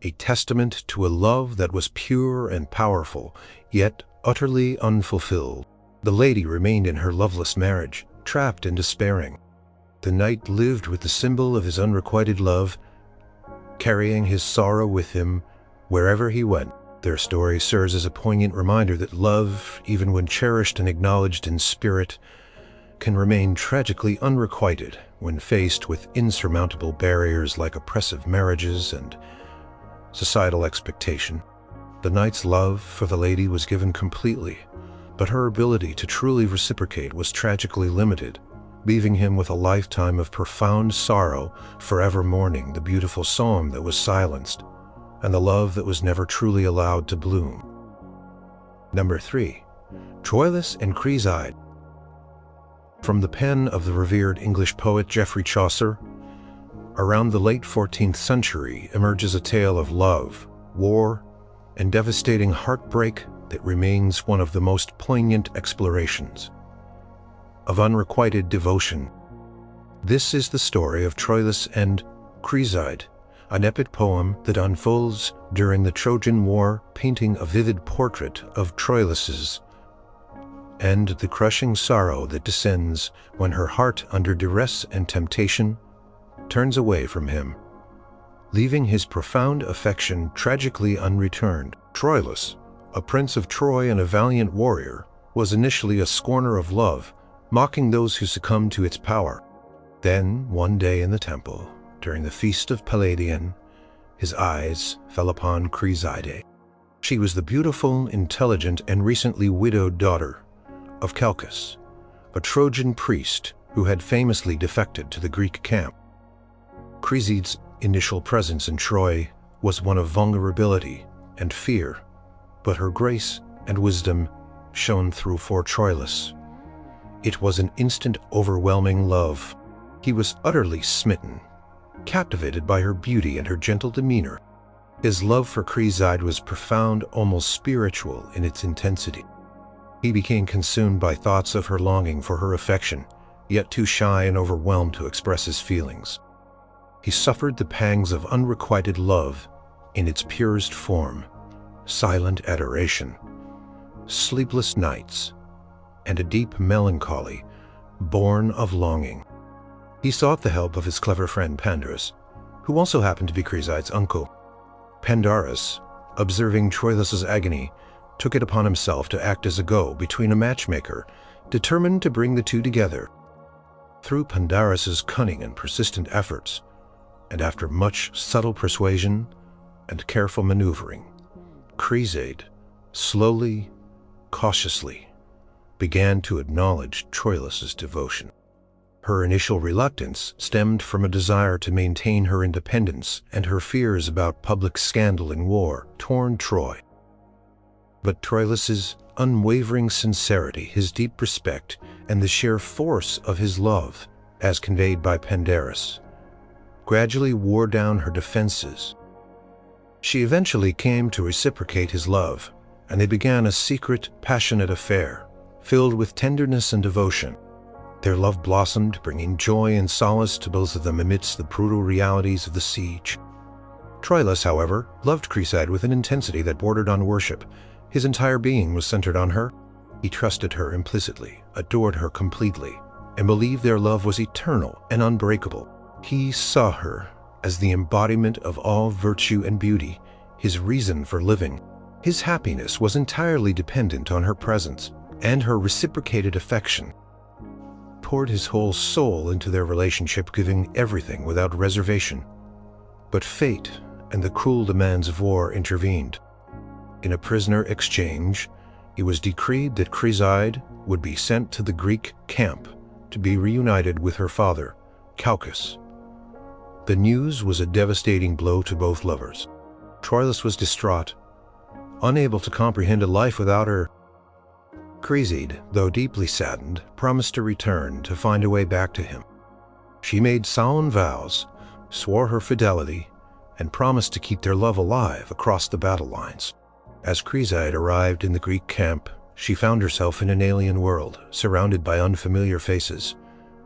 a testament to a love that was pure and powerful, yet utterly unfulfilled. The lady remained in her loveless marriage, trapped and despairing. The knight lived with the symbol of his unrequited love, carrying his sorrow with him wherever he went. Their story serves as a poignant reminder that love, even when cherished and acknowledged in spirit, can remain tragically unrequited when faced with insurmountable barriers like oppressive marriages and societal expectation. The knight's love for the lady was given completely, but her ability to truly reciprocate was tragically limited, leaving him with a lifetime of profound sorrow, forever mourning the beautiful psalm that was silenced and the love that was never truly allowed to bloom. Number 3. Troilus and Criseyde. From the pen of the revered English poet Geoffrey Chaucer, around the late 14th century emerges a tale of love, war, and devastating heartbreak that remains one of the most poignant explorations of unrequited devotion. This is the story of Troilus and Criseyde, an epic poem that unfolds during the Trojan War, painting a vivid portrait of Troilus's and the crushing sorrow that descends when her heart, under duress and temptation, turns away from him, leaving his profound affection tragically unreturned. Troilus, a prince of Troy and a valiant warrior, was initially a scorner of love, mocking those who succumbed to its power. Then, one day in the temple, during the feast of Palladion, his eyes fell upon Criseyde. She was the beautiful, intelligent, and recently widowed daughter of Calchas, a Trojan priest who had famously defected to the Greek camp. Criseyde's initial presence in Troy was one of vulnerability and fear, but her grace and wisdom shone through for Troilus. It was an instant, overwhelming love. He was utterly smitten, captivated by her beauty and her gentle demeanor. His love for Criseyde was profound, almost spiritual in its intensity. He became consumed by thoughts of her, longing for her affection, yet too shy and overwhelmed to express his feelings. He suffered the pangs of unrequited love in its purest form: silent adoration, sleepless nights, and a deep melancholy born of longing. He sought the help of his clever friend Pandarus, who also happened to be Criseyde's uncle. Pandarus, observing Troilus's agony, took it upon himself to act as a go-between, a matchmaker, determined to bring the two together. Through Pandarus's cunning and persistent efforts, and after much subtle persuasion and careful maneuvering, Criseyde, slowly, cautiously, began to acknowledge Troilus's devotion. Her initial reluctance stemmed from a desire to maintain her independence and her fears about public scandal and war-torn Troy. But Troilus's unwavering sincerity, his deep respect, and the sheer force of his love, as conveyed by Pandarus, gradually wore down her defenses. She eventually came to reciprocate his love, and they began a secret, passionate affair, filled with tenderness and devotion. Their love blossomed, bringing joy and solace to both of them amidst the brutal realities of the siege. Troilus, however, loved Criseyde with an intensity that bordered on worship. His entire being was centered on her. He trusted her implicitly, adored her completely, and believed their love was eternal and unbreakable. He saw her as the embodiment of all virtue and beauty, his reason for living. His happiness was entirely dependent on her presence, and her reciprocated affection. Poured his whole soul into their relationship, giving everything without reservation. But fate and the cruel demands of war intervened. In a prisoner exchange, it was decreed that Criseyde would be sent to the Greek camp to be reunited with her father, Calchas. The news was a devastating blow to both lovers. Troilus was distraught, unable to comprehend a life without her. Criseyde, though deeply saddened, promised to return to find a way back to him. She made solemn vows, swore her fidelity, and promised to keep their love alive across the battle lines. As Criseyde arrived in the Greek camp, she found herself in an alien world, surrounded by unfamiliar faces,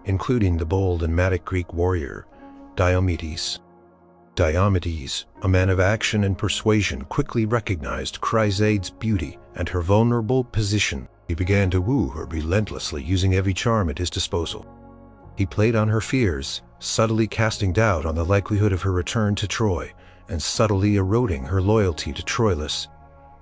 including the bold and matic Greek warrior, Diomedes. Diomedes, a man of action and persuasion, quickly recognized Criseyde's beauty and her vulnerable position. He began to woo her relentlessly, using every charm at his disposal. He played on her fears, subtly casting doubt on the likelihood of her return to Troy, and subtly eroding her loyalty to Troilus.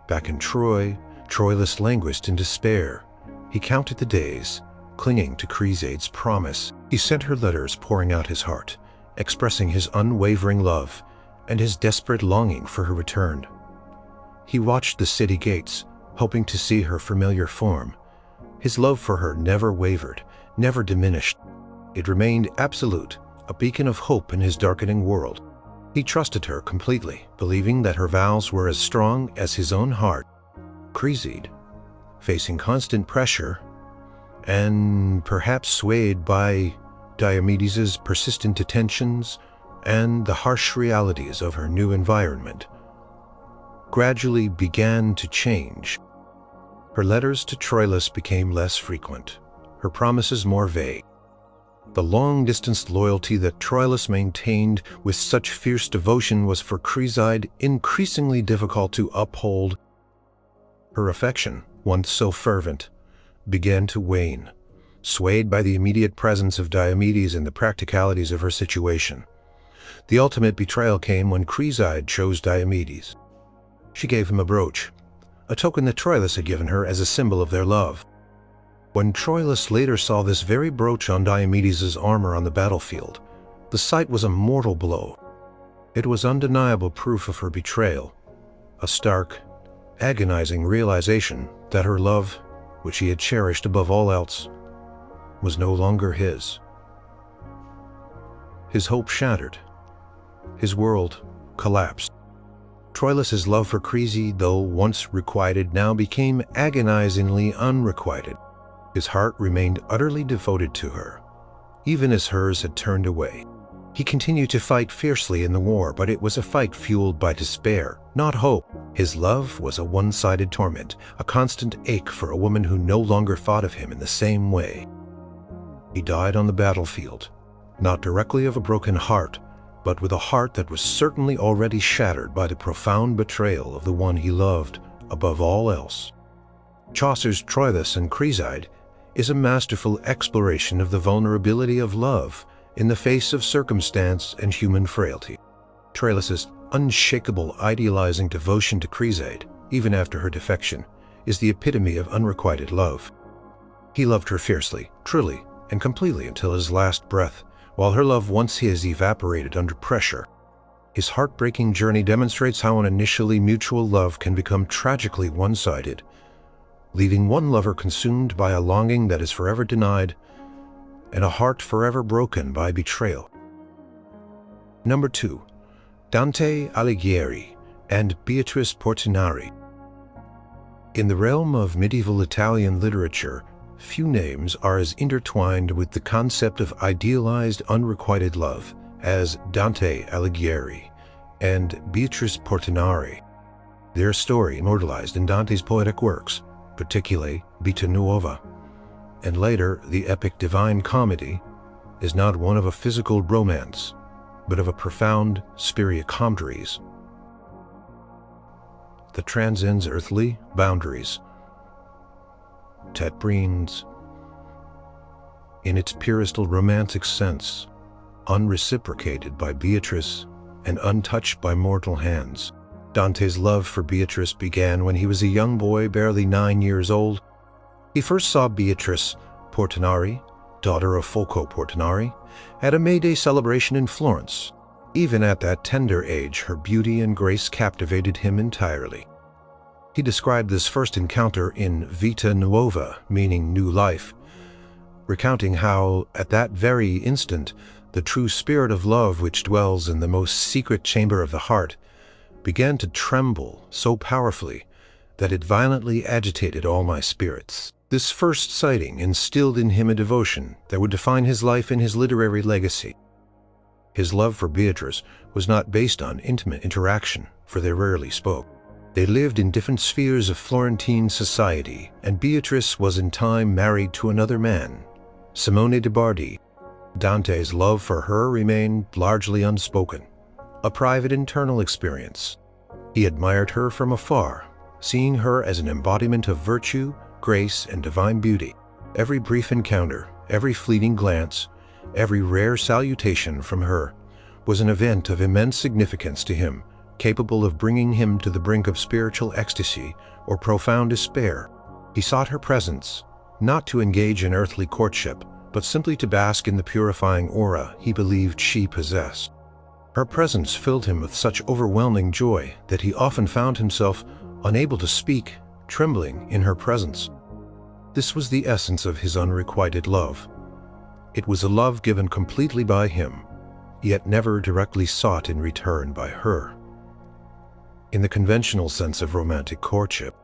Back in Troy, Troilus languished in despair. He counted the days, clinging to Criseyde's promise. He sent her letters pouring out his heart, expressing his unwavering love and his desperate longing for her return. He watched the city gates, hoping to see her familiar form. His love for her never wavered, never diminished. It remained absolute, a beacon of hope in his darkening world. He trusted her completely, believing that her vows were as strong as his own heart. Criseyde, facing constant pressure, and perhaps swayed by Diomedes's persistent attentions and the harsh realities of her new environment, gradually began to change. Her letters to Troilus became less frequent, her promises more vague. The long-distance loyalty that Troilus maintained with such fierce devotion was for Criseyde increasingly difficult to uphold. Her affection, once so fervent, began to wane, swayed by the immediate presence of Diomedes and the practicalities of her situation. The ultimate betrayal came when Criseyde chose Diomedes. She gave him a brooch, a token that Troilus had given her as a symbol of their love. When Troilus later saw this very brooch on Diomedes's armor on the battlefield, the sight was a mortal blow. It was undeniable proof of her betrayal, a stark, agonizing realization that her love, which he had cherished above all else, was no longer his. His hope shattered. His world collapsed. Troilus's love for Criseyde, though once requited, now became agonizingly unrequited. His heart remained utterly devoted to her, even as hers had turned away. He continued to fight fiercely in the war, but it was a fight fueled by despair, not hope. His love was a one-sided torment, a constant ache for a woman who no longer thought of him in the same way. He died on the battlefield, not directly of a broken heart, but with a heart that was certainly already shattered by the profound betrayal of the one he loved above all else. Chaucer's Troilus and Criseyde is a masterful exploration of the vulnerability of love in the face of circumstance and human frailty. Troilus's unshakable idealizing devotion to Criseyde, even after her defection, is the epitome of unrequited love. He loved her fiercely, truly, and completely until his last breath, while her love once his evaporated under pressure. His heartbreaking journey demonstrates how an initially mutual love can become tragically one-sided, leaving one lover consumed by a longing that is forever denied, and a heart forever broken by betrayal. Number 2. Dante Alighieri and Beatrice Portinari. In the realm of medieval Italian literature, few names are as intertwined with the concept of idealized unrequited love as Dante Alighieri and Beatrice Portinari. Their story, immortalized in Dante's poetic works, particularly Vita Nuova, and later the epic Divine Comedy, is not one of a physical romance, but of a profound spiriacomedries that transcends earthly boundaries. Tetrines, in its purest romantic sense, unreciprocated by Beatrice and untouched by mortal hands. Dante's love for Beatrice began when he was a young boy, barely 9 years old. He first saw Beatrice Portinari, daughter of Folco Portinari, at a May Day celebration in Florence. Even at that tender age, her beauty and grace captivated him entirely. He described this first encounter in Vita Nuova, meaning new life, recounting how, at that very instant, the true spirit of love which dwells in the most secret chamber of the heart began to tremble so powerfully that it violently agitated all my spirits. This first sighting instilled in him a devotion that would define his life and his literary legacy. His love for Beatrice was not based on intimate interaction, for they rarely spoke. They lived in different spheres of Florentine society, and Beatrice was in time married to another man, Simone de Bardi. Dante's love for her remained largely unspoken, a private internal experience. He admired her from afar, seeing her as an embodiment of virtue, grace, and divine beauty. Every brief encounter, every fleeting glance, Every rare salutation from her was an event of immense significance to him, capable of bringing him to the brink of spiritual ecstasy or profound despair. He sought her presence, not to engage in earthly courtship, but simply to bask in the purifying aura he believed she possessed. Her presence filled him with such overwhelming joy that he often found himself unable to speak, trembling in her presence. This was the essence of his unrequited love. It was a love given completely by him, yet never directly sought in return by her. In the conventional sense of romantic courtship,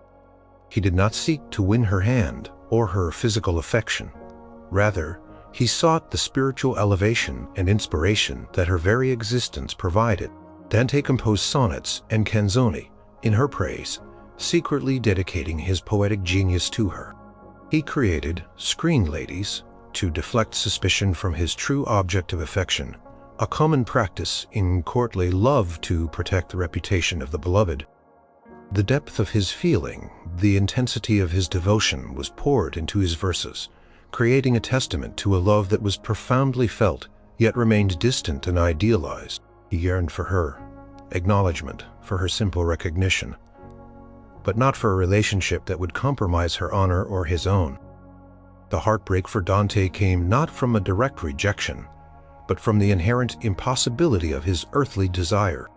he did not seek to win her hand or her physical affection. Rather, he sought the spiritual elevation and inspiration that her very existence provided. Dante composed sonnets and canzoni in her praise, secretly dedicating his poetic genius to her. He created screen ladies to deflect suspicion from his true object of affection, a common practice in courtly love to protect the reputation of the beloved. The depth of his feeling, the intensity of his devotion was poured into his verses, creating a testament to a love that was profoundly felt, yet remained distant and idealized. He yearned for her acknowledgement, for her simple recognition, but not for a relationship that would compromise her honor or his own. The heartbreak for Dante came not from a direct rejection, but from the inherent impossibility of his earthly desire.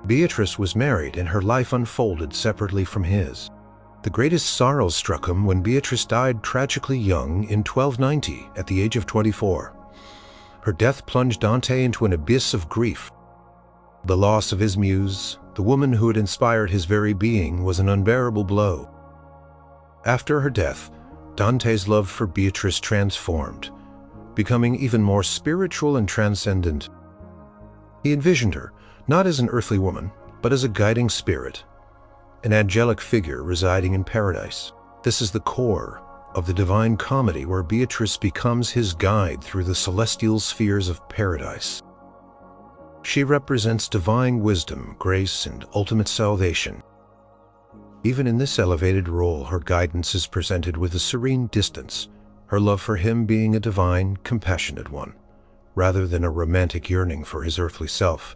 Beatrice was married and her life unfolded separately from his. The greatest sorrows struck him when Beatrice died tragically young in 1290 at the age of 24. Her death plunged Dante into an abyss of grief. The loss of his muse, the woman who had inspired his very being, was an unbearable blow. After her death, Dante's love for Beatrice transformed, becoming even more spiritual and transcendent. He envisioned her not as an earthly woman, but as a guiding spirit, an angelic figure residing in paradise. This is the core of the Divine Comedy, where Beatrice becomes his guide through the celestial spheres of paradise. She represents divine wisdom, grace, and ultimate salvation. Even in this elevated role, her guidance is presented with a serene distance, her love for him being a divine, compassionate one, rather than a romantic yearning for his earthly self.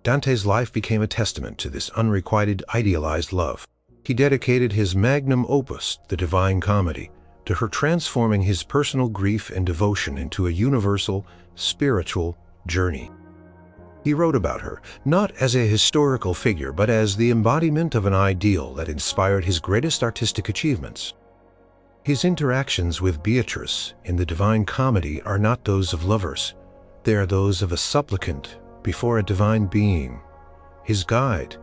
Dante's life became a testament to this unrequited, idealized love. He dedicated his magnum opus, the Divine Comedy, to her, transforming his personal grief and devotion into a universal, spiritual journey. He wrote about her, not as a historical figure, but as the embodiment of an ideal that inspired his greatest artistic achievements. His interactions with Beatrice in the Divine Comedy are not those of lovers. They are those of a supplicant before a divine being, his guide,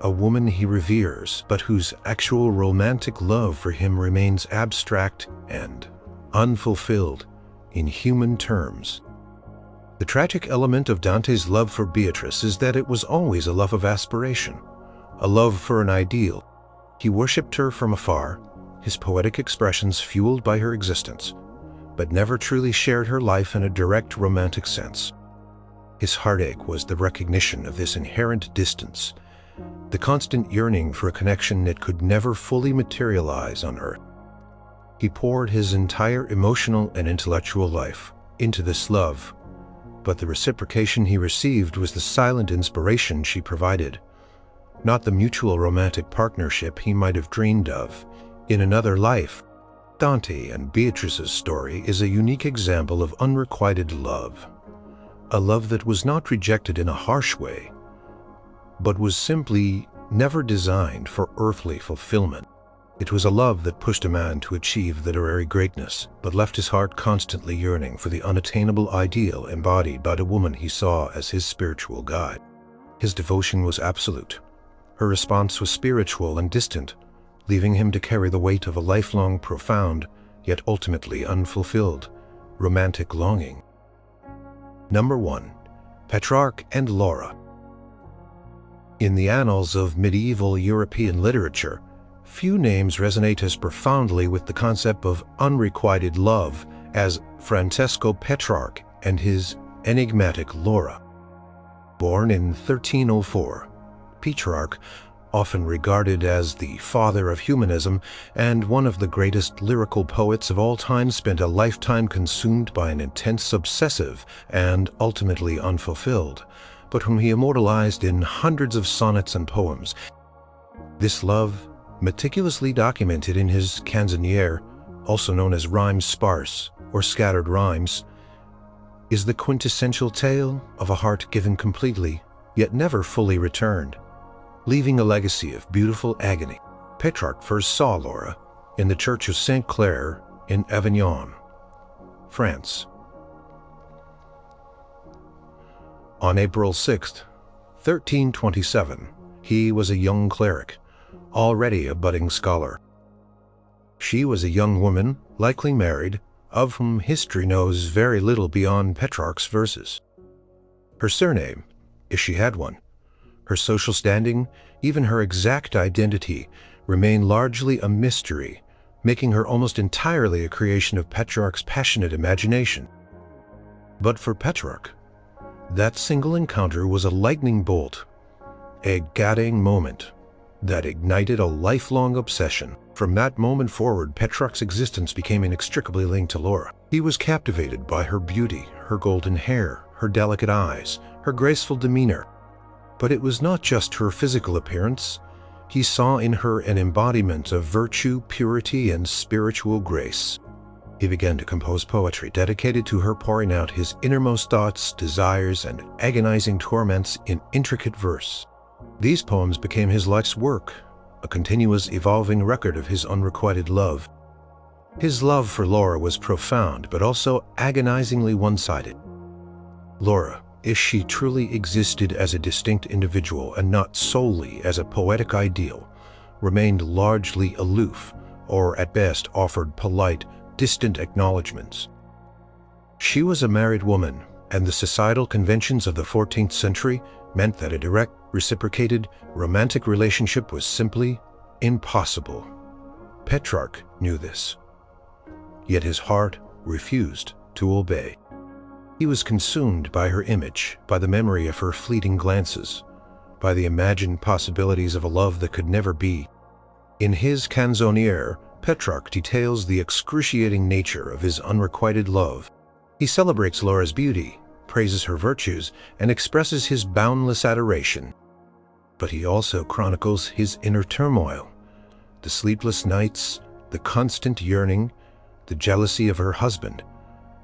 a woman he reveres, but whose actual romantic love for him remains abstract and unfulfilled in human terms. The tragic element of Dante's love for Beatrice is that it was always a love of aspiration, a love for an ideal. He worshipped her from afar, his poetic expressions fueled by her existence, but never truly shared her life in a direct romantic sense. His heartache was the recognition of this inherent distance, the constant yearning for a connection that could never fully materialize on earth. He poured his entire emotional and intellectual life into this love, but the reciprocation he received was the silent inspiration she provided, not the mutual romantic partnership he might have dreamed of in another life. Dante and Beatrice's story is a unique example of unrequited love, a love that was not rejected in a harsh way, but was simply never designed for earthly fulfillment. It was a love that pushed a man to achieve literary greatness, but left his heart constantly yearning for the unattainable ideal embodied by the woman he saw as his spiritual guide. His devotion was absolute. Her response was spiritual and distant, leaving him to carry the weight of a lifelong, profound, yet ultimately unfulfilled, romantic longing. Number 1. Petrarch and Laura. In the annals of medieval European literature, few names resonate as profoundly with the concept of unrequited love as Francesco Petrarch and his enigmatic Laura. Born in 1304, Petrarch, often regarded as the father of humanism and one of the greatest lyrical poets of all time, spent a lifetime consumed by an intense, obsessive, and ultimately unfulfilled, but whom he immortalized in hundreds of sonnets and poems. This love, meticulously documented in his canzoniere, also known as rhymes sparse or scattered rhymes, is the quintessential tale of a heart given completely, yet never fully returned, leaving a legacy of beautiful agony. Petrarch first saw Laura in the church of Saint Claire in Avignon, France, on April 6, 1327. He was a young cleric, already a budding scholar. She was a young woman, likely married, of whom history knows very little beyond Petrarch's verses. Her surname, if she had one, her social standing, even her exact identity, remain largely a mystery, making her almost entirely a creation of Petrarch's passionate imagination. But for Petrarch, that single encounter was a lightning bolt, a gadding moment that ignited a lifelong obsession. From that moment forward, Petrarch's existence became inextricably linked to Laura. He was captivated by her beauty, her golden hair, her delicate eyes, her graceful demeanor. But it was not just her physical appearance. He saw in her an embodiment of virtue, purity, and spiritual grace. He began to compose poetry dedicated to her, pouring out his innermost thoughts, desires, and agonizing torments in intricate verse. These poems became his life's work, a continuous evolving record of his unrequited love. His love for Laura was profound, but also agonizingly one-sided. Laura, if she truly existed as a distinct individual and not solely as a poetic ideal, remained largely aloof, or at best offered polite, distant acknowledgments. She was a married woman, and the societal conventions of the 14th century meant that a direct, reciprocated, romantic relationship was simply impossible. Petrarch knew this, yet his heart refused to obey. He was consumed by her image, by the memory of her fleeting glances, by the imagined possibilities of a love that could never be. In his canzoniere, Petrarch details the excruciating nature of his unrequited love. He celebrates Laura's beauty, praises her virtues, and expresses his boundless adoration. But he also chronicles his inner turmoil, the sleepless nights, the constant yearning, the jealousy of her husband,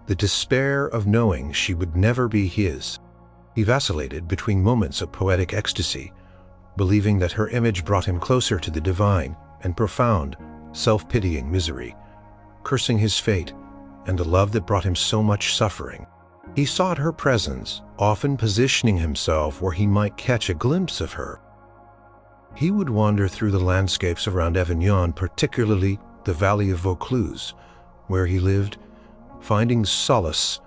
the despair of knowing she would never be his. He vacillated between moments of poetic ecstasy, believing that her image brought him closer to the divine, and profound, self-pitying misery, cursing his fate and the love that brought him so much suffering. He sought her presence, often positioning himself where he might catch a glimpse of her. He would wander through the landscapes around Avignon, particularly the valley of Vaucluse, where he lived, finding solace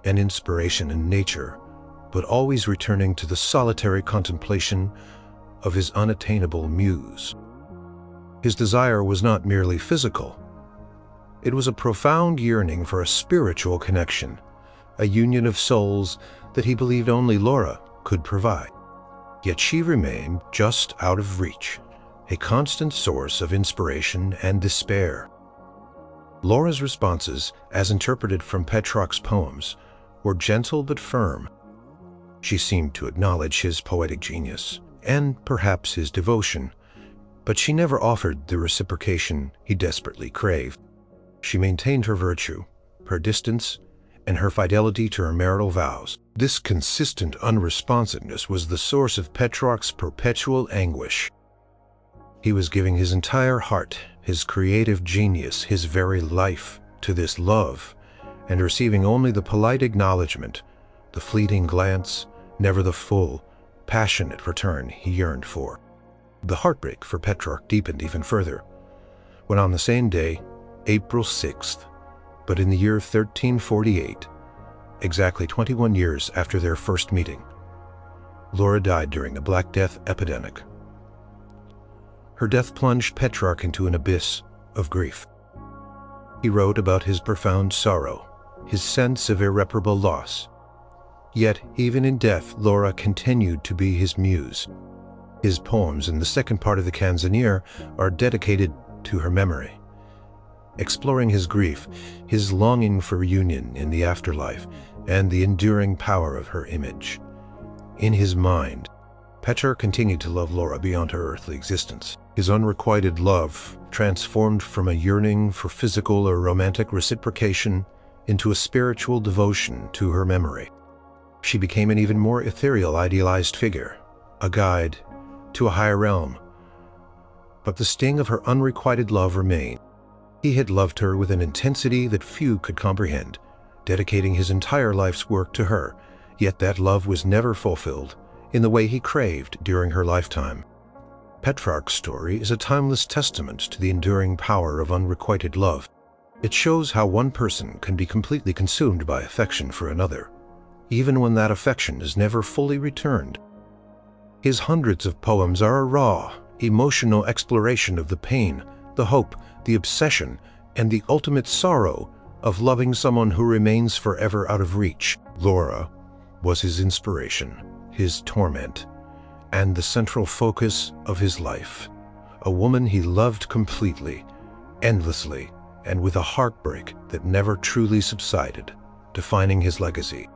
and inspiration in nature, but always returning to the solitary contemplation of his unattainable muse. His desire was not merely physical. It was a profound yearning for a spiritual connection, a union of souls that he believed only Laura could provide. Yet she remained just out of reach, a constant source of inspiration and despair. Laura's responses, as interpreted from Petrarch's poems, were gentle but firm. She seemed to acknowledge his poetic genius, and perhaps his devotion, but she never offered the reciprocation he desperately craved. She maintained her virtue, her distance, and her fidelity to her marital vows. This consistent unresponsiveness was the source of Petrarch's perpetual anguish. He was giving his entire heart, his creative genius, his very life to this love, and receiving only the polite acknowledgement, the fleeting glance, never the full, passionate return he yearned for. The heartbreak for Petrarch deepened even further, when on the same day, April 6th, but in the year 1348, exactly 21 years after their first meeting, Laura died during the Black Death epidemic. Her death plunged Petrarch into an abyss of grief. He wrote about his profound sorrow, his sense of irreparable loss. Yet, even in death, Laura continued to be his muse. His poems in the second part of the canzoniere are dedicated to her memory, exploring his grief, his longing for union in the afterlife, and the enduring power of her image. In his mind, Petrarch continued to love Laura beyond her earthly existence. His unrequited love transformed from a yearning for physical or romantic reciprocation into a spiritual devotion to her memory. She became an even more ethereal, idealized figure, a guide to a higher realm. But the sting of her unrequited love remained. He had loved her with an intensity that few could comprehend, dedicating his entire life's work to her, yet that love was never fulfilled in the way he craved during her lifetime. Petrarch's story is a timeless testament to the enduring power of unrequited love. It shows how one person can be completely consumed by affection for another, even when that affection is never fully returned. His hundreds of poems are a raw, emotional exploration of the pain, the hope, the obsession, and the ultimate sorrow of loving someone who remains forever out of reach. Laura was his inspiration, his torment, and the central focus of his life. A woman he loved completely, endlessly, and with a heartbreak that never truly subsided, defining his legacy.